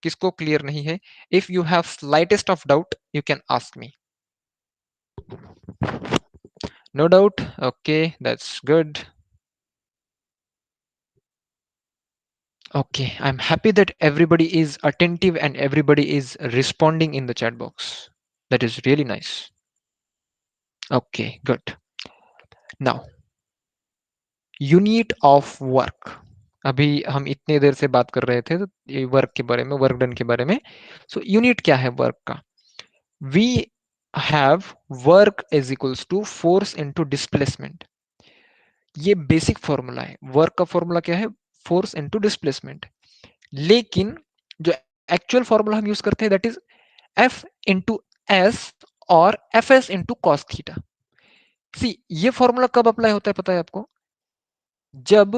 किसको क्लियर नहीं है? If you have slightest of doubt you can ask me. No doubt, okay, that's good. Okay, I'm happy that everybody is attentive and everybody is responding in the chat box. That is really nice. Okay, good. Now, unit of work. अभी हम इतने देर से बात कर रहे थे तो ये वर्क के बारे में, वर्क डन के बारे में। सो यूनिट क्या है वर्क का? We have work is equals to force into displacement. ये बेसिक फॉर्मूला है। वर्क का फॉर्मूला क्या है? Force into displacement. लेकिन जो एक्चुअल फॉर्मूला हम यूज करते हैं that is F into S और F S into cos theta. See, ये फॉर्मूला कब अप्लाई होता है पता है आपको? जब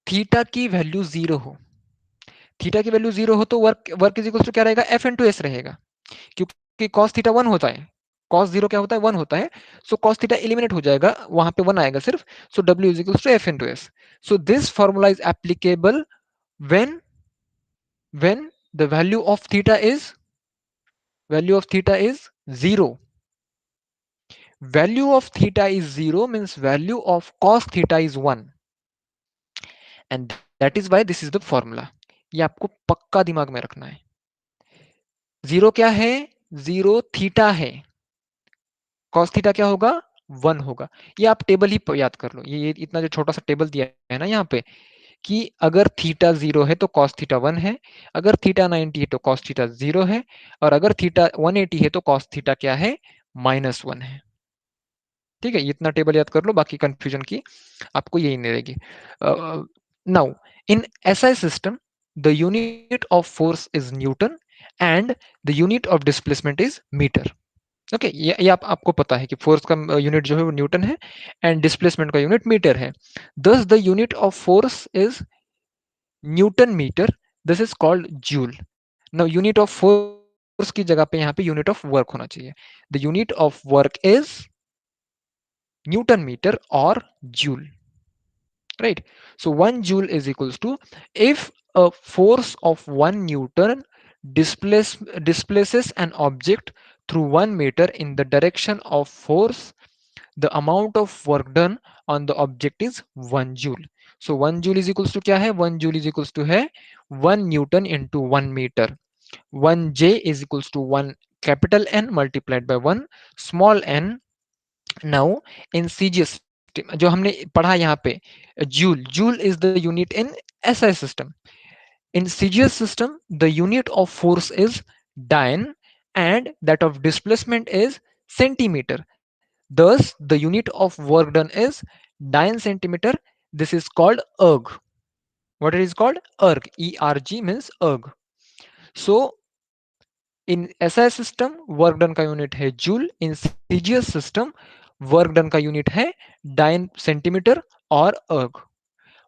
थीटा की वैल्यू जीरो हो। थीटा की वैल्यू जीरो हो तो work work is equal to क्या रहेगा? एफ इंटू एस रहेगा, क्योंकि कॉस थीटा वन होता है। कॉस जीरो क्या होता है? वन होता है। सो कॉस थीटा एलिमिनेट हो जाएगा, वहां पे वन आएगा सिर्फ। So W is equal to F into S. So this formula is applicable when when the value of theta is 0. Value of theta is 0 means value of cos theta is 1, and that is why this is the formula. ये आपको पक्का दिमाग में रखना है। Zero क्या है? Zero theta है। cos थीटा क्या होगा? 1 होगा। ये आप टेबल ही याद कर लो। ये इतना जो छोटा सा टेबल दिया है ना यहाँ पे, कि अगर थीटा 0 है तो cos थीटा 1 है, अगर थीटा 90 है तो cos थीटा 0 है, और अगर थीटा 180 है तो cos थीटा क्या है? -1 है। ठीक है, इतना टेबल याद कर लो, बाकी कंफ्यूजन की आपको यही नहीं रहेगी। Now, in SI system the unit of force is newton and the unit of displacement is metre. Okay, ये आपको पता है कि फोर्स का यूनिट जो है वो न्यूटन है एंड डिस्प्लेसमेंट का यूनिट मीटर है। Thus the unit of force is newton metre, this is called joule. Now unit of force की जगह पे यहाँ पे यूनिट ऑफ वर्क होना चाहिए। The unit of work is newton metre और joule, right? So 1 joule is equals to, if a force of 1 newton displaces an object through 1 meter in the direction of force, the amount of work done on the object is 1 joule. So 1 joule is equals to क्या है? 1 joule is equals to है 1 newton into 1 meter. 1 j is equals to 1 capital N multiplied by 1 small n. Now in CGS जो हमने पढ़ा यहाँ पे, joule, joule is the unit in SI system. In CGS system the unit of force is डायन and that of displacement is centimeter. Thus, the unit of work done is dyne centimeter. This is called erg. What it is called? Erg. ERG means erg. So, in SI system work done का unit है joule, in CGS system work done का unit है dyne centimetre और अर्ग।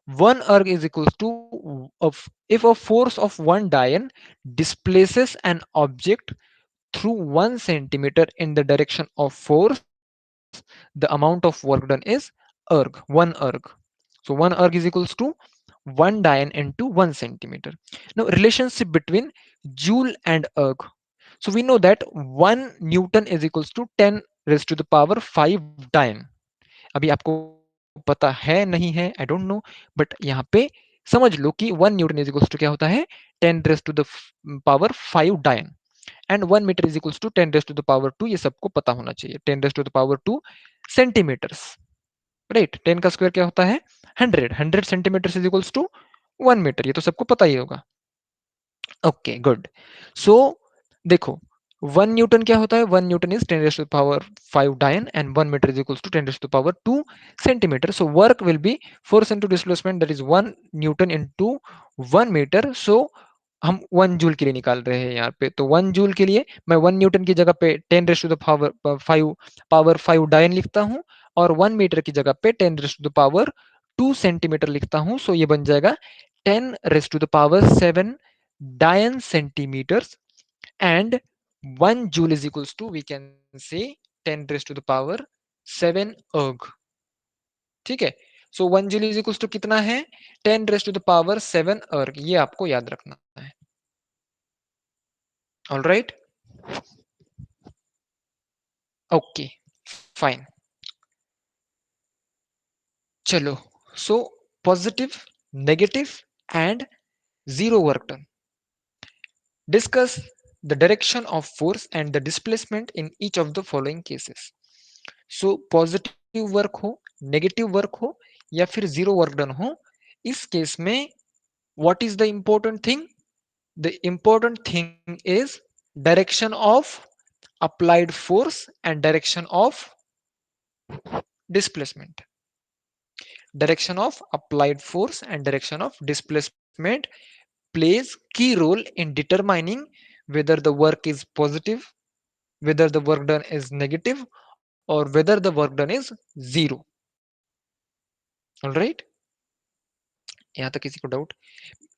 1 erg is equals to, if a force of 1 dian displaces an object through 1 centimeter in the direction of force, the amount of work done is erg, 1 erg. So 1 erg is equals to 1 dian into 1 centimeter. Now relationship between joule and erg. So we know that 1 Newton is equals to 10 raised to the power 5 dyne. अभी आपको पता है नहीं है, I don't know, but यहाँ पे समझ लो कि 1 न्यूटन इज इक्वल्स टू क्या होता है? 10 raised to the power 5 dyne, and 1 metre is equals to 10 raised to the power 2। ये सबको पता होना चाहिए। 10 raised to the power 2 centimetres, right? 10 का स्क्वायर क्या होता है? 100। 100 centimetre is equals to 1 metre, ये तो सबको पता ही होगा। Okay, good. सो देखो, 1 न्यूटन क्या होता है? 1 Newton is 10⁵ dyne and 1 metre is equals to 10⁵2 centimetre. So work will be force into displacement that is 1 newton into 1 metre. So हम 1 जूल के लिए निकाल रहे हैं यहाँ पे. तो 1 जूल के लिए मैं 1 न्यूटन की जगह पे 10⁵5 डायन लिखता हूँ और 1 मीटर की जगह पे 10⁵2 सेंटीमीटर लिखता हूँ. सो ये बन जाएगा 10⁻⁷ डायन centimetres and 1 joule is equals to we can say 10⁻⁷ ठीक है. So 1 joule is equals to कितना है? 10⁻⁷ ये आपको याद रखना है. All right, okay, fine. चलो, so positive, negative and zero work done. Discuss the direction of force and the displacement in each of the following cases. So positive work हो, negative work हो या फिर जीरो वर्क डन हो, इस case में what is the important thing? The important thing is direction of applied force and direction of displacement. Direction of applied force and direction of displacement plays key role in determining whether the work is positive, whether the work done is negative, or whether the work done is zero. All right, यहाँ तक किसी को doubt?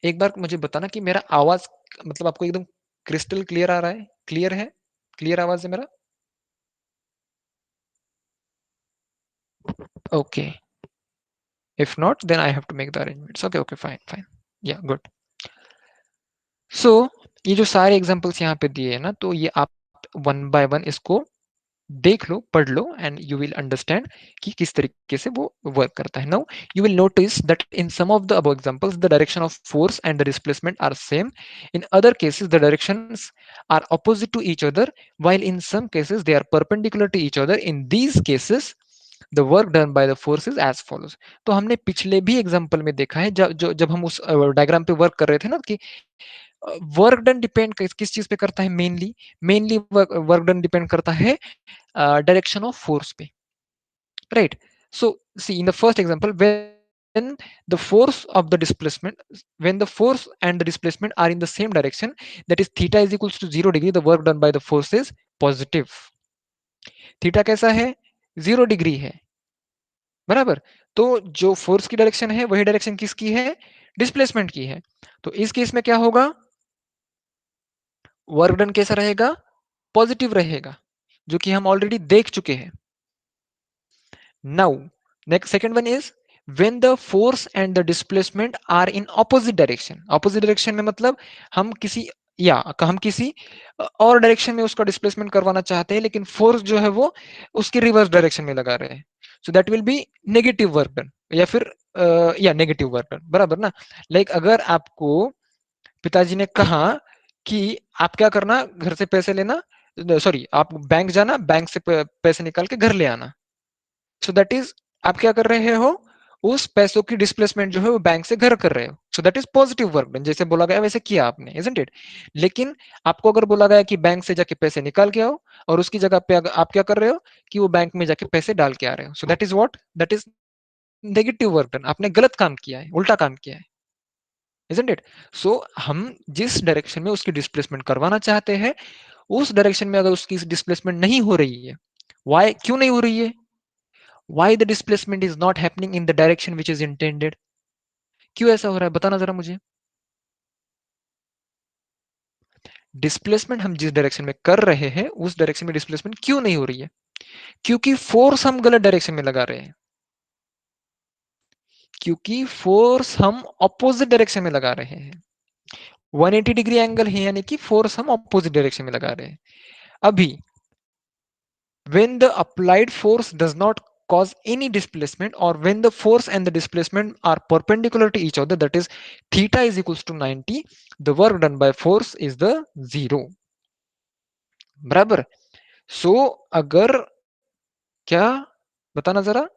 एक बार मुझे बताना कि मेरा आवाज मतलब आपको एकदम क्रिस्टल क्लियर आ रहा है? क्लियर है? क्लियर आवाज है मेरा? Okay, if not then I have to make the arrangements. Okay okay, fine fine, yeah good. So ये जो सारे एग्जांपल्स यहाँ पे दिए हैं ना, तो ये आप वन बाय वन इसको देख लो, पढ़ लो, एंड यू विल अंडरस्टैंड कि किस तरीके से वो वर्क करता है. Now you will notice that in some of the above examples the direction of force and the displacement are same. In other cases the directions are opposite to each other, while in some cases they are perpendicular to each other. In these cases the work done by the force is as follows. तो हमने पिछले भी example में देखा है, जब हम उस डायग्राम पे वर्क कर रहे थे ना, कि वर्क डन डिपेंड किस चीज पे करता है? मेनली वर्क डन डिपेंड करता है direction of force पे, right? So see, in the first example, when the force of the displacement, when the force and the displacement are in the same direction, that is theta is equals to 0 degree, the work done by the force is positive. Theta कैसा है? 0 degree है, बराबर. तो जो force की direction है वही direction किसकी है? डिस्प्लेसमेंट की है. तो इस केस में क्या होगा? वर्क डन कैसा रहेगा? पॉजिटिव रहेगा, जो कि हम ऑलरेडी देख चुके हैं. Now, next second one is when the force and the displacement are in opposite direction. Opposite direction में मतलब हम किसी हम किसी और डायरेक्शन में उसका डिस्प्लेसमेंट करवाना चाहते हैं, लेकिन फोर्स जो है वो उसके रिवर्स डायरेक्शन में लगा रहे हैं. So that will be negative work done, या फिर नेगेटिव वर्क डन, बराबर ना. लाइक अगर आपको पिताजी ने कहा कि आप क्या करना, घर से पैसे लेना, सॉरी आप बैंक जाना, बैंक से पैसे निकाल के घर ले आना. सो दैट इज, आप क्या कर रहे हो? उस पैसों की डिस्प्लेसमेंट जो है वो बैंक से घर कर रहे हो. So that is positive work done, जैसे बोला गया वैसे किया आपने, इजंट इट? लेकिन आपको अगर बोला गया कि बैंक से जाके पैसे निकाल के आओ, और उसकी जगह पे आप क्या कर रहे हो कि वो बैंक में जाके पैसे डाल के आ रहे हो. So that is what? That is negative work done. आपने गलत काम किया है, उल्टा काम किया है, इजंट इट? सो हम जिस डायरेक्शन में उसकी डिस्प्लेसमेंट करवाना चाहते हैं, उस डायरेक्शन में अगर उसकी डिस्प्लेसमेंट नहीं हो रही है, वाई, क्यों नहीं हो रही है? Why the displacement is not happening in the direction which is intended? क्यों ऐसा हो रहा है? बताना जरा मुझे. डिस्प्लेसमेंट हम जिस डायरेक्शन में कर रहे हैं उस डायरेक्शन में डिस्प्लेसमेंट क्यों नहीं हो रही है? क्योंकि फोर्स हम गलत डायरेक्शन में लगा रहे हैं. क्योंकि फोर्स हम ऑपोजिट डायरेक्शन में लगा रहे हैं. 180 डिग्री एंगल है, यानी कि फोर्स हम ऑपोजिट डायरेक्शन में लगा रहे हैं. अभी when the applied force does not cause any displacement, or when the force and the displacement are perpendicular to each other, that is theta is equals to 90, the work done by force is the zero, बराबर. सो अगर, क्या, बताना जरा.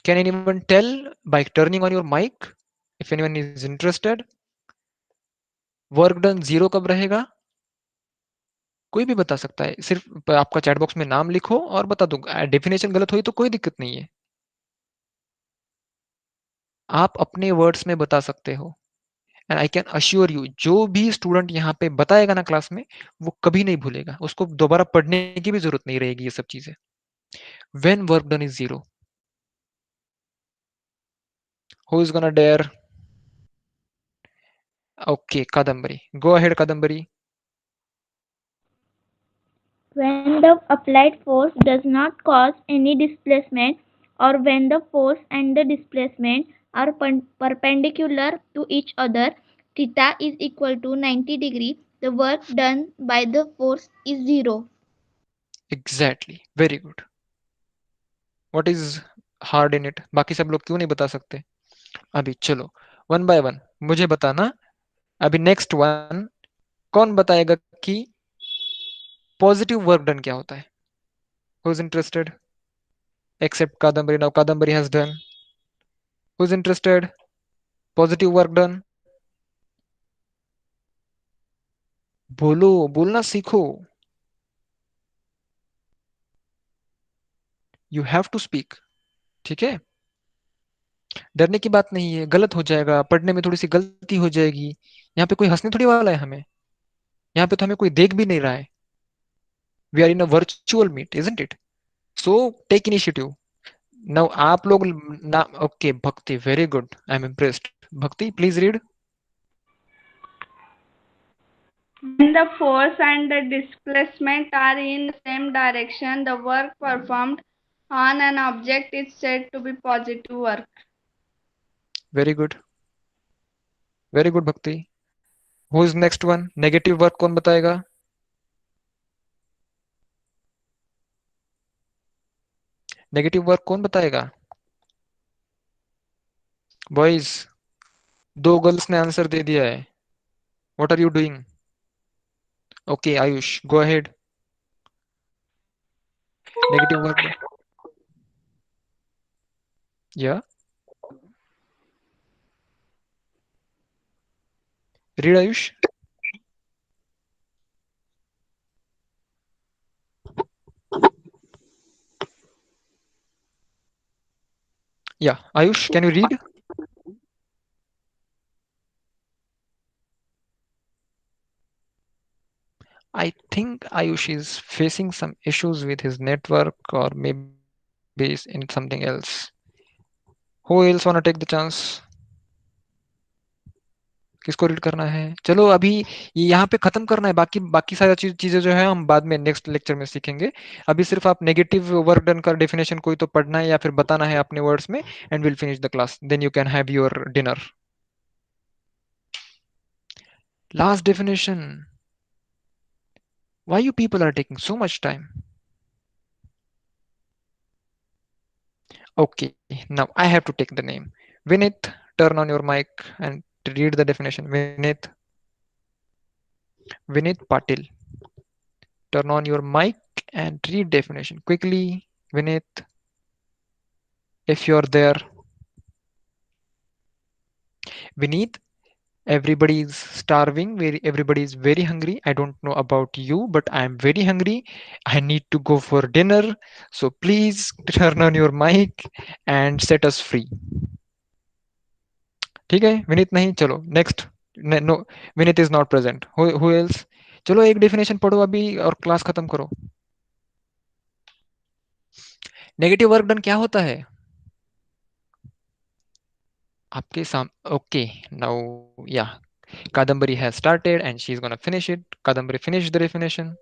can anyone tell by turning on your mic if anyone is interested? Work done zero कब रहेगा? कोई भी बता सकता है, सिर्फ आपका चैट बॉक्स में नाम लिखो और बता दो। डेफिनेशन गलत हुई तो कोई दिक्कत नहीं है, आप अपने वर्ड्स में बता सकते हो। And I can assure you, जो भी स्टूडेंट यहाँ पे बताएगा ना क्लास में, वो कभी नहीं भूलेगा, उसको दोबारा पढ़ने की भी जरूरत नहीं रहेगी ये सब चीजें। When work done is zero, who is gonna dare? Okay, Kadambari, go ahead Kadambari. When the applied force does not cause any displacement, or when the force and the displacement are perpendicular to each other, theta is equal to 90 degree, the work done by the force is zero. Exactly, very good. What is hard in it? बाकी सब लोग क्यों नहीं बता सकते? अभी चलो, one by one मुझे बताना। अभी नेक्स्ट वन, कौन बताएगा कि पॉजिटिव वर्क डन क्या होता है? Who is interested? Except Kadambari, now Kadambari has done. Who is interested? Positive work done, बोलो, बोलना सीखो। यू हैव टू स्पीक, ठीक है? डरने की बात नहीं है, गलत हो जाएगा, पढ़ने में थोड़ी सी गलती हो जाएगी। यहाँ पे कोई हंसने थोड़ी वाला है हमें, यहाँ पे तो हमें कोई देख भी नहीं रहा है। We are in a virtual meet, isn't it? So take initiative. Now आप लोग ना, okay Bhakti, very good, I am impressed. Bhakti please read. When the force and the displacement are in the same direction, the work performed on an object is said to be positive work. Very good, very good Bhakti. Who is next one? Negative work कौन बताएगा? Negative work कौन बताएगा? Boys, दो girls ने answer दे दिया है। What are you doing? Okay Ayush, go ahead. Negative work, yeah read Ayush. Yeah Ayush, can you read? I think Ayush is facing some issues with his network, or maybe is in something else. Who else wanna take the chance? किसको read करना है? चलो अभी ये यहाँ पे खत्म करना है, बाकी बाकी सारी चीजें जो है हम बाद में नेक्स्ट लेक्चर में सीखेंगे। अभी सिर्फ आप नेगेटिव वर्क डन का डेफिनेशन कोई तो पढ़ना है या फिर बताना है अपने वर्ड्स में, and will finish the class, then you can have your dinner. Last definition, why you people are taking so much time? Okay, now I have to take the name. Vinith, turn on your mic and read the definition. Vinith Patil, turn on your mic and read definition quickly. Vinith, if you're there. Vinith, everybody is starving. Everybody is very hungry. I don't know about you, but I am very hungry. I need to go for dinner. So please turn on your mic and set us free. ठीक है, विनीत नहीं, चलो next. No, Vineet is not present. Who else? चलो एक definition पढ़ो अभी और class खत्म करो। नेगेटिव वर्क डन क्या होता है आपके सामने? ओके, नाउ या Kadambari has started and she is gonna finish it. Kadambari, finish the definition.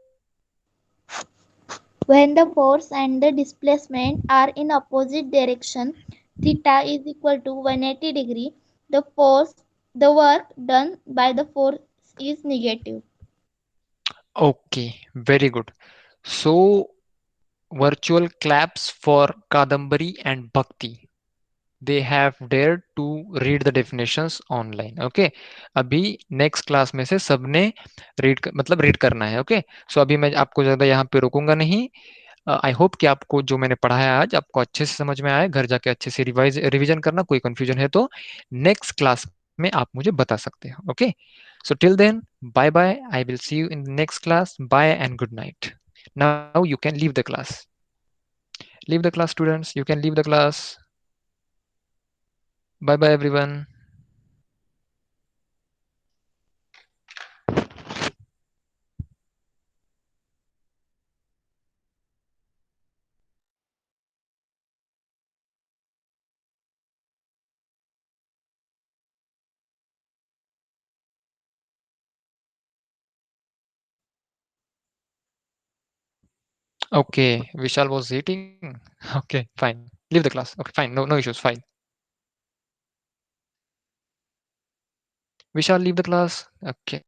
When the force and the displacement are in opposite direction, theta is equal to 180 degree. The force, the work done by the force is negative. Okay, very good. So virtual claps for Kadambari and Bhakti. They have dared to read the definitions online. Okay, अभी next class में से सबने मतलब read करना है। Okay, सो अभी मैं आपको ज्यादा यहाँ पे रोकूंगा नहीं। आई होप कि आपको जो मैंने पढ़ाया आज आपको अच्छे से समझ में आया। घर जाके अच्छे से रिवाइज रिवीजन करना, कोई कंफ्यूजन है तो नेक्स्ट क्लास में आप मुझे बता सकते हो। Okay, So till then, bye bye. I will see you in the next class. Bye and good night. Now you can leave the class. Leave the class, students. You can leave the class. Bye bye, everyone. Okay, Vishal was eating. Okay, fine. Leave the class. Okay, fine. No, no issues. Fine. Vishal, leave the class. Okay.